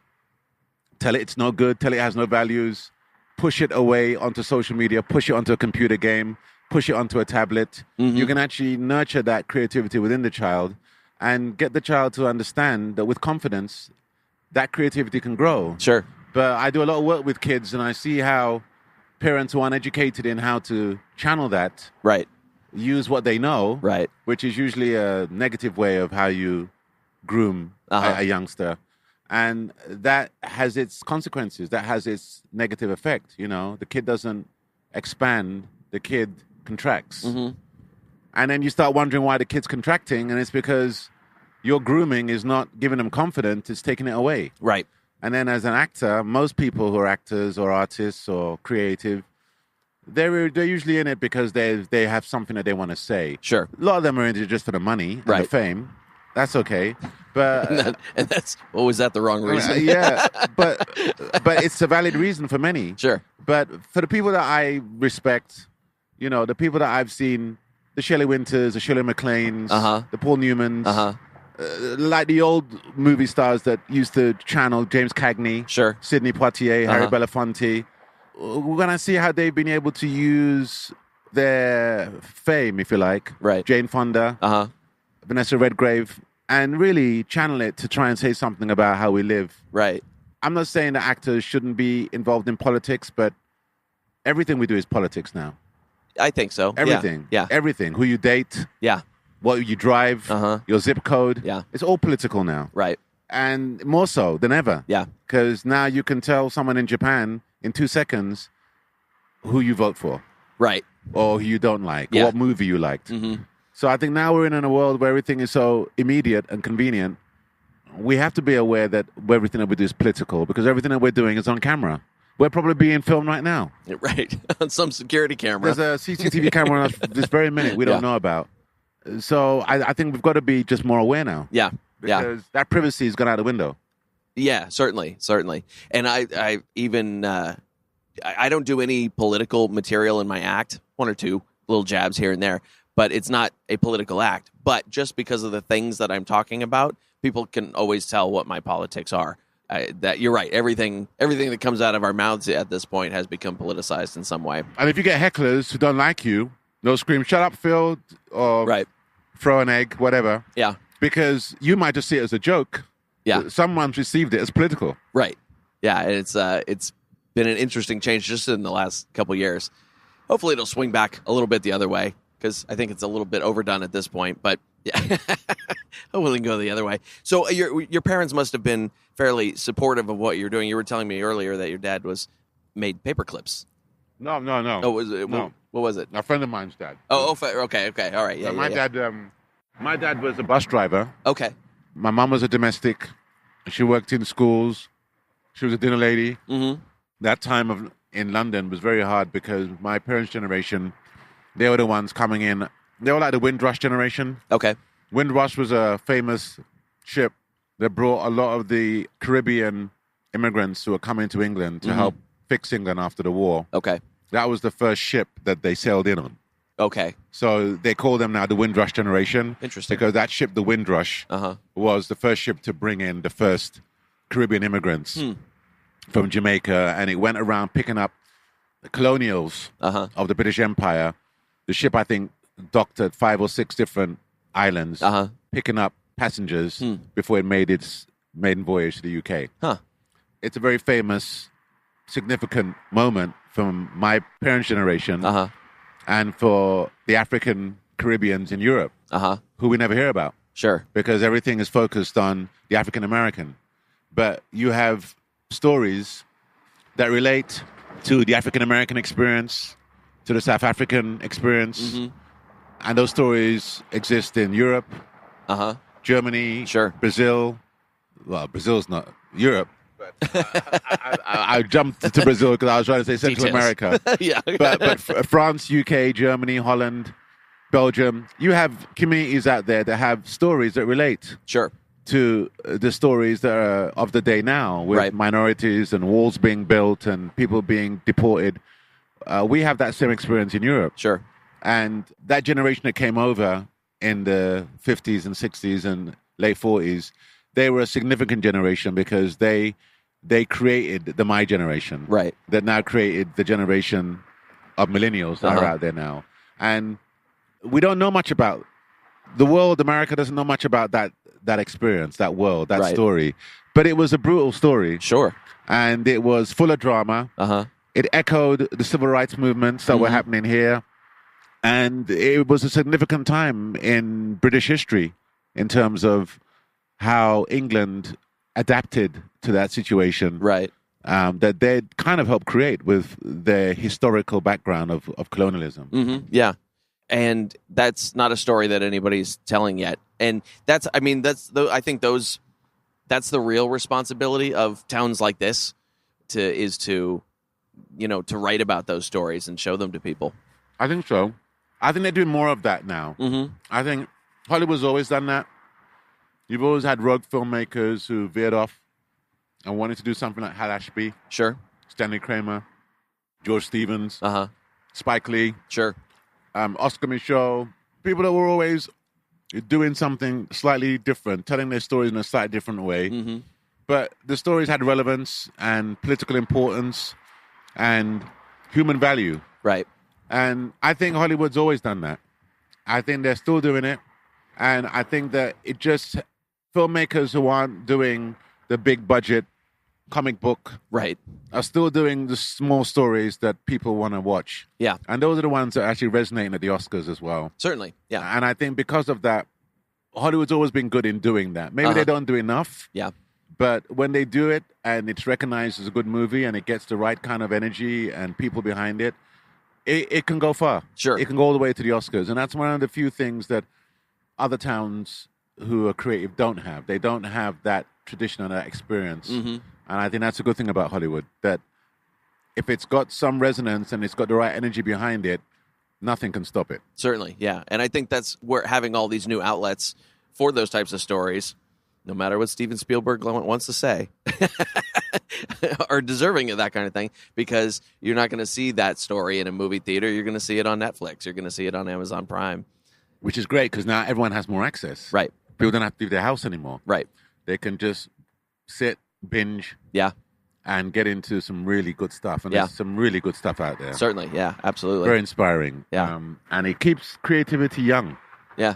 tell it it's no good, tell it has no values, push it away onto social media, push it onto a computer game, push it onto a tablet. You can actually nurture that creativity within the child and get the child to understand that with confidence, that creativity can grow. Sure. But I do a lot of work with kids, and I see how parents who aren't educated in how to channel that use what they know, which is usually a negative way of how you groom a youngster. And that has its consequences. That has its negative effect. The kid doesn't expand, the kid contracts. And then you start wondering why the kid's contracting, and it's because your grooming is not giving them confidence, it's taking it away. Right. And then as an actor, most people who are actors or artists or creative, they're usually in it because they have something that they want to say. Sure. A lot of them are in it just for the money and the fame. That's okay. But and that's, was that the wrong reason? Yeah, but it's a valid reason for many. Sure. But for the people that I respect, the people that I've seen the Shelley Winters, the Shirley MacLaines, Uh-huh. the Paul Newmans, Uh-huh. like the old movie stars that used to channel James Cagney, Sure. Sidney Poitier, Harry Uh-huh. Belafonte. We're going to see how they've been able to use their fame, if you like, Right. Jane Fonda, Uh-huh. Vanessa Redgrave, and really channel it to try and say something about how we live. Right. I'm not saying that actors shouldn't be involved in politics, but everything we do is politics now. I think so. Everything. Yeah. Everything. Who you date, Yeah. what you drive, Uh-huh. your zip code. Yeah. It's all political now. Right. And more so than ever. Yeah. Because now you can tell someone in Japan in 2 seconds who you vote for Right. or who you don't like Yeah. or what movie you liked. Mm-hmm. So I think now we're in a world where everything is so immediate and convenient. We have to be aware that everything that we do is political because everything that we're doing is on camera. We're probably being filmed right now. Right. On some security camera. There's a CCTV camera on us this very minute we don't know about. So I think we've got to be just more aware now. Yeah. Yeah. Because that privacy has gone out the window. Yeah, certainly. And I even I don't do any political material in my act. One or two little jabs here and there, but it's not a political act. But just because of the things that I'm talking about, people can always tell what my politics are. That you're right. Everything that comes out of our mouths at this point has become politicized in some way. And if you get hecklers who don't like you, they'll scream, "Shut up, Phil," or Right. throw an egg, whatever. Yeah. Because you might just see it as a joke. Yeah. Someone's received it as political. Right. Yeah. And it's been an interesting change just in the last couple of years. Hopefully it'll swing back a little bit the other way because I think it's a little bit overdone at this point. But yeah, hopefully it can go the other way. So your parents must have been fairly supportive of what you're doing. You were telling me earlier that your dad made paper clips. No. Oh, was it? No. What was it? A friend of mine's dad. Okay. All right. Yeah. My dad was a bus driver. Okay. My mom was a domestic. She worked in schools. She was a dinner lady. Mm-hmm. That time in London was very hard because my parents' generation, they were the ones coming in. They were like the Windrush generation. Okay. Windrush was a famous ship that brought a lot of the Caribbean immigrants who were coming to England to help fix England after the war. Okay. That was the first ship that they sailed in on. Okay. So they call them now the Windrush generation. Interesting. Because that ship, the Windrush, was the first ship to bring in the first Caribbean immigrants from Jamaica. And it went around picking up the colonials of the British Empire. The ship, I think, docked at 5 or 6 different islands, picking up passengers before it made its maiden voyage to the UK. Huh. It's a very famous, significant moment from my parents' generation and for the African Caribbeans in Europe, who we never hear about. Sure. Because everything is focused on the African American. But you have stories that relate to the African American experience, to the South African experience. And those stories exist in Europe, Germany, Brazil. Well, Brazil's not Europe. But I jumped to Brazil because I was trying to say Central America. Yeah. But France, UK, Germany, Holland, Belgium, you have communities out there that have stories that relate to the stories that are of the day now with minorities and walls being built and people being deported. We have that same experience in Europe. Sure. And that generation that came over in the 50s and 60s and late 40s, they were a significant generation because they created the my generation. Right. That now created the generation of millennials that are out there now. And we don't know much about the world. America doesn't know much about that experience, that world, that story. But it was a brutal story. Sure. And it was full of drama. It echoed the civil rights movements that were happening here. And it was a significant time in British history in terms of how England adapted to that situation. Right. That they'd kind of helped create with their historical background of colonialism. Yeah. And that's not a story that anybody's telling yet. And that's the real responsibility of towns like this to write about those stories and show them to people. I think so. I think they're doing more of that now. I think Hollywood's always done that. You've always had rogue filmmakers who veered off and wanted to do something like Hal Ashby. Sure. Stanley Kramer, George Stevens, Spike Lee. Sure. Oscar Michaud, people that were always doing something slightly different, telling their stories in a slightly different way. Mm-hmm. But the stories had relevance and political importance and human value. Right. And I think Hollywood's always done that. I think they're still doing it. And I think that it just, filmmakers who aren't doing the big budget comic book Right. are still doing the small stories that people want to watch. Yeah. And those are the ones that are actually resonating at the Oscars as well. Certainly. Yeah. And I think because of that, Hollywood's always been good in doing that. Maybe they don't do enough. Yeah. But when they do it and it's recognized as a good movie and it gets the right kind of energy and people behind it, it can go far. Sure. It can go all the way to the Oscars. And that's one of the few things that other towns who are creative don't have. They don't have that tradition and that experience. Mm-hmm. And I think that's a good thing about Hollywood, that if it's got some resonance and it's got the right energy behind it, nothing can stop it. Certainly, yeah. And I think that's where having all these new outlets for those types of stories, no matter what Steven Spielberg wants to say, are deserving of that kind of thing, because you're not going to see that story in a movie theater. You're going to see it on Netflix. You're going to see it on Amazon Prime. Which is great because now everyone has more access. Right. People don't have to leave their house anymore. Right. They can just sit, binge, Yeah. and get into some really good stuff. And Yeah. there's some really good stuff out there. Certainly, yeah, absolutely. Very inspiring. Yeah. And it keeps creativity young. Yeah.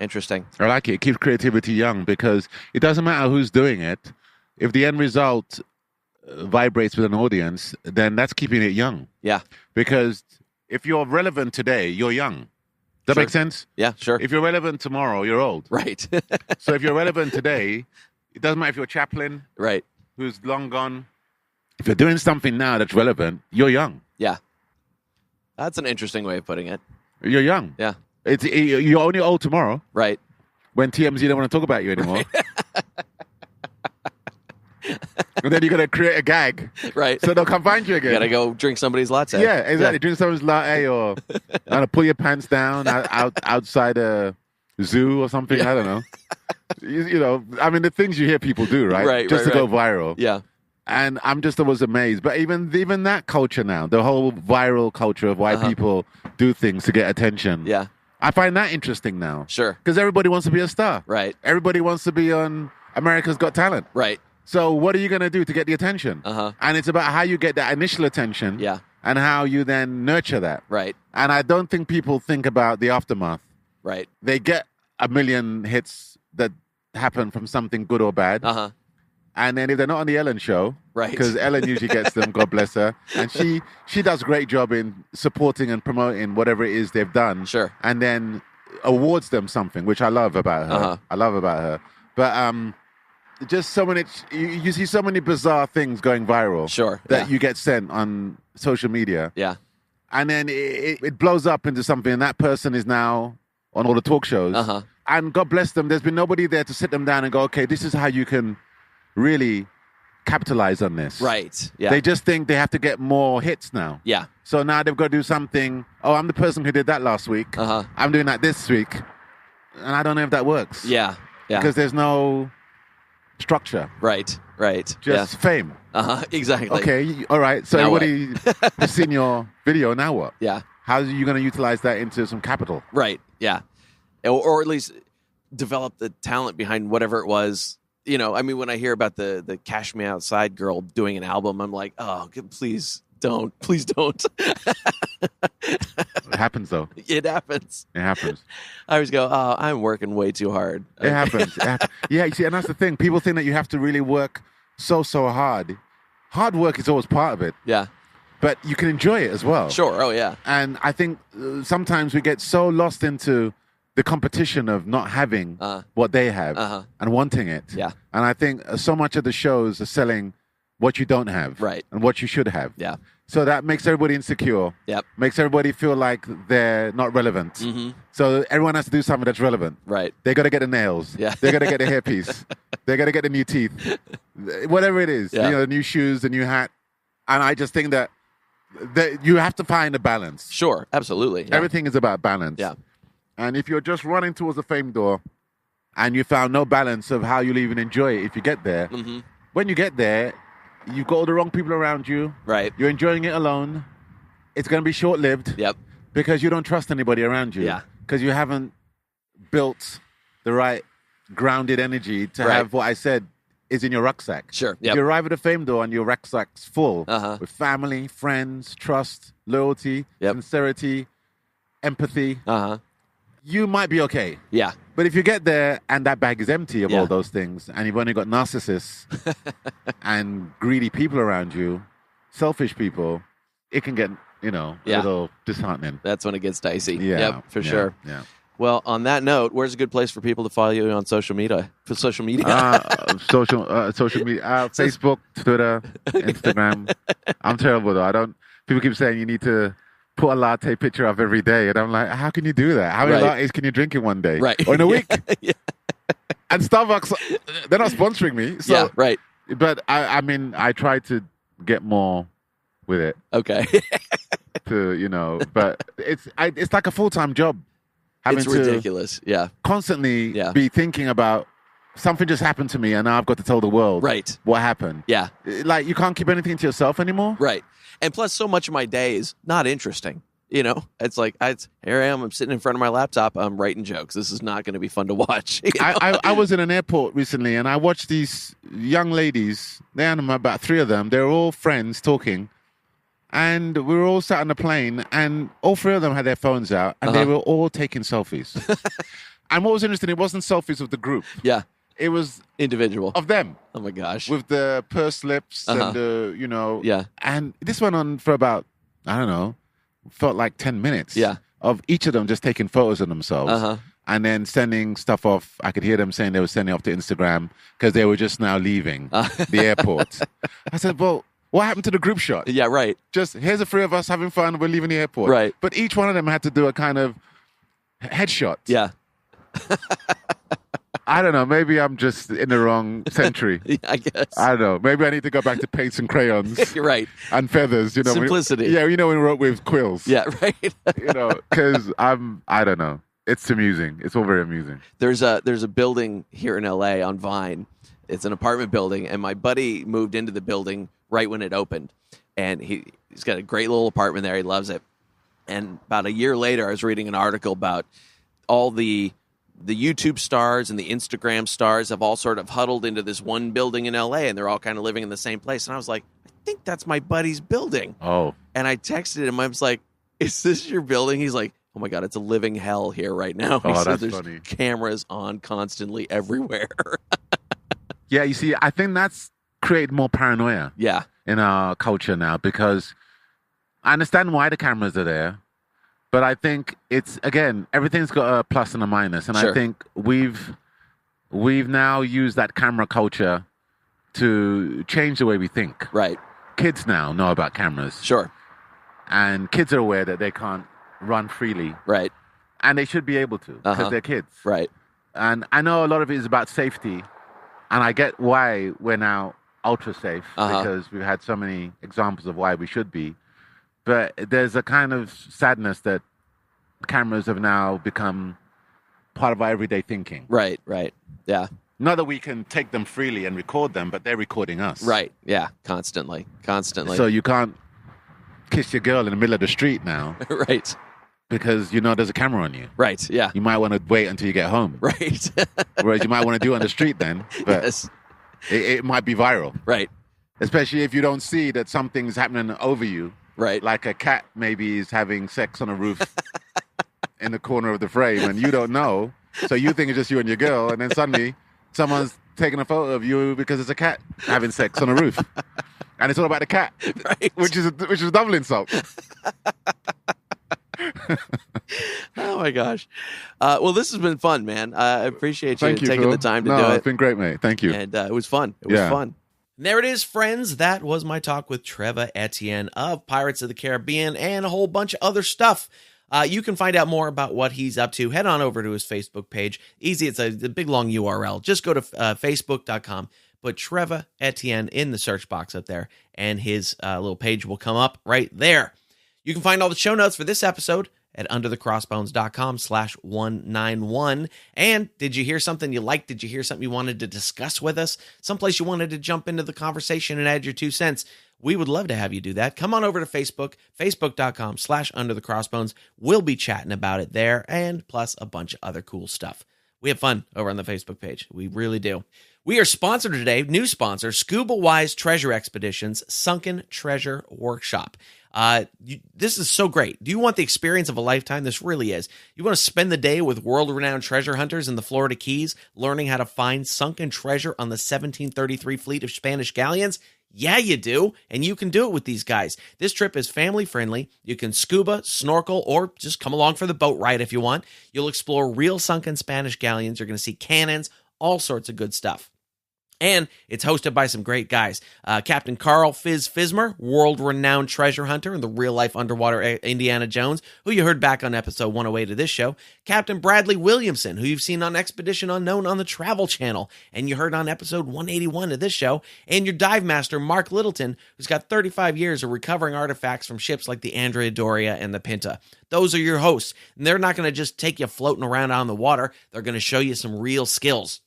Interesting. I like it. It keeps creativity young because it doesn't matter who's doing it. If the end result vibrates with an audience, then that's keeping it young. Yeah. Because if you're relevant today, you're young. Does that Sure. make sense? Yeah, sure. If you're relevant tomorrow, you're old. Right. So if you're relevant today, it doesn't matter if you're Chaplin, Right. who's long gone. If you're doing something now that's relevant, you're young. Yeah. That's an interesting way of putting it. You're young. Yeah. You're only old tomorrow Right. when TMZ don't want to talk about you anymore. And then you're going to create a gag. Right. So they'll come find you again. You gotta go drink somebody's latte. Yeah, exactly. Drink someone's latte or pull your pants down outside a zoo or something. Yeah. I don't know. You know, I mean, the things you hear people do, right? Right, Just right, to go viral. Yeah. And I'm just always amazed. But even that culture now, the whole viral culture of why people do things to get attention. Yeah. I find that interesting now. Sure. Because everybody wants to be a star. Right. Everybody wants to be on America's Got Talent. Right. So what are you going to do to get the attention? And it's about how you get that initial attention. Yeah. And how you then nurture that. Right. And I don't think people think about the aftermath. Right. They get a million hits that happen from something good or bad. And then if they're not on the Ellen show, Right. because Ellen usually gets them, God bless her, and she does a great job in supporting and promoting whatever it is they've done. Sure. And then awards them something, which I love about her. I love about her. But just so many, you see so many bizarre things going viral. Sure. That you get sent on social media. Yeah. And then it blows up into something, and that person is now on all the talk shows. And God bless them, there's been nobody there to sit them down and go, okay, this is how you can really capitalize on this. Right. Yeah. They just think they have to get more hits now. Yeah. So now they've got to do something. Oh, I'm the person who did that last week. I'm doing that this week. And I don't know if that works. Yeah. Yeah. Because there's no structure. Right. Right. Just fame. Exactly. Okay. All right. So Now everybody has seen your video. Now what? Yeah. How are you going to utilize that into some capital? Right. Yeah. Or at least develop the talent behind whatever it was. You know, I mean, when I hear about the Cash Me Outside girl doing an album, I'm like, oh, please don't. Please don't. It happens, though. It happens. It happens. I always go, oh, I'm working way too hard. It happens. Yeah, you see, and that's the thing. People think that you have to really work so hard. Hard work is always part of it. Yeah. But you can enjoy it as well. Sure. Oh, yeah. And I think sometimes we get so lost into the competition of not having what they have and wanting it. Yeah. And I think so much of the shows are selling what you don't have. Right. And what you should have. Yeah. So that makes everybody insecure. Yep. Makes everybody feel like they're not relevant. Mm-hmm. So everyone has to do something that's relevant. Right. They got to get the nails. Yeah. They got to get the hairpiece. They got to get the new teeth. Whatever it is. Yeah. You know, the new shoes, the new hat. And I just think that you have to find a balance. Sure. Absolutely. Yeah. Everything is about balance. Yeah. And if you're just running towards the fame door and you found no balance of how you'll even enjoy it if you get there, when you get there, you've got all the wrong people around you. Right. You're enjoying it alone. It's going to be short-lived. Yep. Because you don't trust anybody around you. Yeah. because you haven't built the right grounded energy to have what I said is in your rucksack. Sure. If you arrive at a fame door and your rucksack's full Uh-huh. with family, friends, trust, loyalty, sincerity, empathy, you might be okay. Yeah. But if you get there and that bag is empty of all those things, and you've only got narcissists and greedy people around you, selfish people, it can get, a little disheartening. That's when it gets dicey. Yeah. Yep, for sure. Yeah. Well, on that note, where's a good place for people to follow you on social media? Social media, Facebook, Twitter, Instagram. I'm terrible though. People keep saying you need to put a latte picture up every day, and I'm like, how can you do that? How many lattes can you drink in one day? Right. Or in a week? And Starbucks, they're not sponsoring me. So, yeah, right. But I try to get more with it. Okay. But it's like a full-time job. It's ridiculous. Yeah. Constantly be thinking about something just happened to me and now I've got to tell the world what happened. Yeah. Like you can't keep anything to yourself anymore. Right. And plus so much of my day is not interesting. It's like, here I am, I'm sitting in front of my laptop, I'm writing jokes. This is not going to be fun to watch. I was in an airport recently and I watched these young ladies, about 3 of them, they were all friends talking. And we were all sat on the plane, and all 3 of them had their phones out, and they were all taking selfies. And what was interesting, it wasn't selfies of the group. Yeah. It was individual of them. Oh, my gosh. With the pursed lips and the, Yeah. And this went on for about, I don't know, felt like 10 minutes. Yeah. Of each of them just taking photos of themselves. And then sending stuff off. I could hear them saying they were sending off to Instagram because they were just now leaving the airport. I said, well, what happened to the group shot? Yeah, right. Just, here's the 3 of us having fun. We're leaving the airport. Right. But each one of them had to do a kind of headshot. Yeah. I don't know. Maybe I'm just in the wrong century. I guess. I don't know. Maybe I need to go back to paints and crayons. You're right. And feathers. Simplicity. When we wrote with quills. Yeah, right. Because I don't know. It's amusing. It's all very amusing. There's a building here in LA on Vine. It's an apartment building, and my buddy moved into the building right when it opened. And he's got a great little apartment there. He loves it. And about a year later, I was reading an article about all the YouTube stars and the Instagram stars have all sort of huddled into this one building in LA, and they're all kind of living in the same place. And I was like, I think that's my buddy's building. Oh. And I texted him. I was like, is this your building? He's like, oh my God, it's a living hell here right now. He said that's there's funny. Cameras on constantly everywhere. Yeah, you see, I think that's created more paranoia. Yeah. In our culture now, because I understand why the cameras are there, but I think it's, again, everything's got a plus and a minus, and I think we've now used that camera culture to change the way we think. Right. Kids now know about cameras. Sure. And kids are aware that they can't run freely. Right. And they should be able to, because they're kids. Right. And I know a lot of it is about safety, and I get why we're now ultra safe because we've had so many examples of why we should be. But there's a kind of sadness that cameras have now become part of our everyday thinking. Right. Yeah. Not that we can take them freely and record them, but they're recording us. Right. Yeah. Constantly. So you can't kiss your girl in the middle of the street now. Right. Because there's a camera on you. Right. Yeah. You might want to wait until you get home. Right. Whereas you might want to do it on the street then. But yes. It might be viral. Right. Especially if you don't see that something's happening over you. Right. Like a cat maybe is having sex on a roof in the corner of the frame and you don't know. So you think it's just you and your girl. And then suddenly someone's taking a photo of you because it's a cat having sex on a roof. And it's all about the cat. Right. Which is a double insult. Oh my gosh. Well, this has been fun, man. I appreciate you taking Phil. the time to do it. It's been great, mate. Thank you. And it was fun. It was fun. And there it is, friends. That was my talk with Treva Etienne of Pirates of the Caribbean and a whole bunch of other stuff. You can find out more about what he's up to. Head on over to his Facebook page. Easy. It's a big, long URL. Just go to facebook.com. Put Treva Etienne in the search box up there, and his little page will come up right there. You can find all the show notes for this episode at underthecrossbones.com/191. And did you hear something you liked? Did you hear something you wanted to discuss with us? Someplace you wanted to jump into the conversation and add your 2 cents? We would love to have you do that. Come on over to Facebook, facebook.com/underthecrossbones. We'll be chatting about it there, and plus a bunch of other cool stuff. We have fun over on the Facebook page. We really do. We are sponsored today, new sponsor, Scuba Wise Treasure Expeditions, Sunken Treasure Workshop. This is so great. Do you want the experience of a lifetime? This really is. You want to spend the day with world-renowned treasure hunters in the Florida Keys, learning how to find sunken treasure on the 1733 fleet of Spanish galleons? Yeah, you do, and you can do it with these guys. This trip is family-friendly. You can scuba, snorkel, or just come along for the boat ride if you want. You'll explore real sunken Spanish galleons. You're going to see cannons, all sorts of good stuff. And it's hosted by some great guys. Captain Carl Fismer, world-renowned treasure hunter and the real-life underwater Indiana Jones, who you heard back on episode 108 of this show. Captain Bradley Williamson, who you've seen on Expedition Unknown on the Travel Channel, and you heard on episode 181 of this show. And your dive master, Mark Littleton, who's got 35 years of recovering artifacts from ships like the Andrea Doria and the Pinta. Those are your hosts, and they're not going to just take you floating around on the water. They're going to show you some real skills.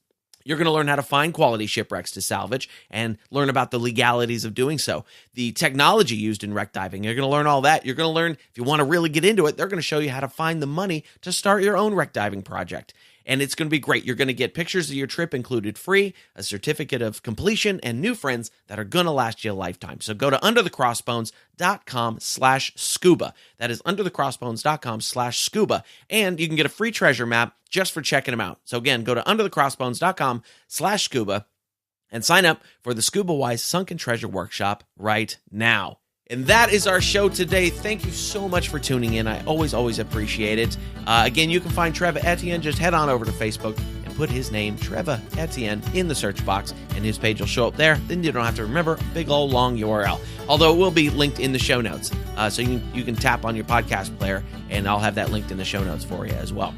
You're going to learn how to find quality shipwrecks to salvage and learn about the legalities of doing so. The technology used in wreck diving, you're going to learn all that. You're going to learn, if you want to really get into it, they're going to show you how to find the money to start your own wreck diving project. And it's going to be great. You're going to get pictures of your trip included free, a certificate of completion, and new friends that are going to last you a lifetime. So go to underthecrossbones.com/scuba. That is underthecrossbones.com/scuba. And you can get a free treasure map just for checking them out. So again, go to underthecrossbones.com/scuba and sign up for the Scuba Wise Sunken Treasure Workshop right now. And that is our show today. Thank you so much for tuning in. I always appreciate it. Again, you can find Treva Etienne. Just head on over to Facebook and put his name, Treva Etienne, in the search box, and his page will show up there. Then you don't have to remember a big old long URL, although it will be linked in the show notes. So you can tap on your podcast player, and I'll have that linked in the show notes for you as well.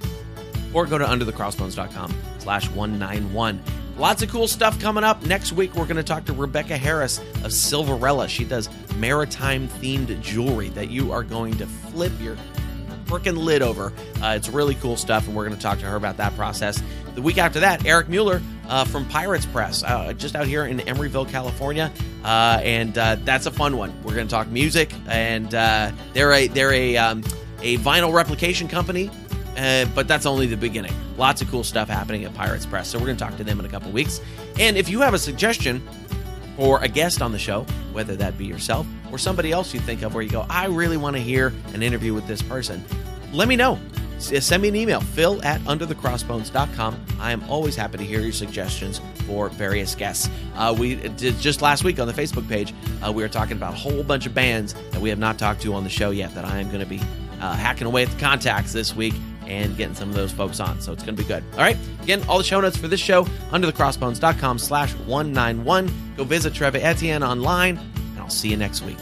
Or go to underthecrossbones.com/191. Lots of cool stuff coming up. Next week, we're going to talk to Rebecca Harris of Silverella. She does maritime-themed jewelry that you are going to flip your freaking lid over. It's really cool stuff, and we're going to talk to her about that process. The week after that, Eric Mueller from Pirates Press, just out here in Emeryville, California, and that's a fun one. We're going to talk music, and they're a vinyl replication company. But that's only the beginning. Lots of cool stuff happening at Pirates Press. So we're going to talk to them in a couple weeks. And if you have a suggestion for a guest on the show, whether that be yourself or somebody else you think of where you go, I really want to hear an interview with this person, let me know. Send me an email, phil@underthecrossbones.com. I am always happy to hear your suggestions for various guests. We did just last week on the Facebook page, we were talking about a whole bunch of bands that we have not talked to on the show yet that I am going to be hacking away at the contacts this week and getting some of those folks on. So it's going to be good. All right. Again, all the show notes for this show, underthecrossbones.com/191. Go visit Treva Etienne online, and I'll see you next week.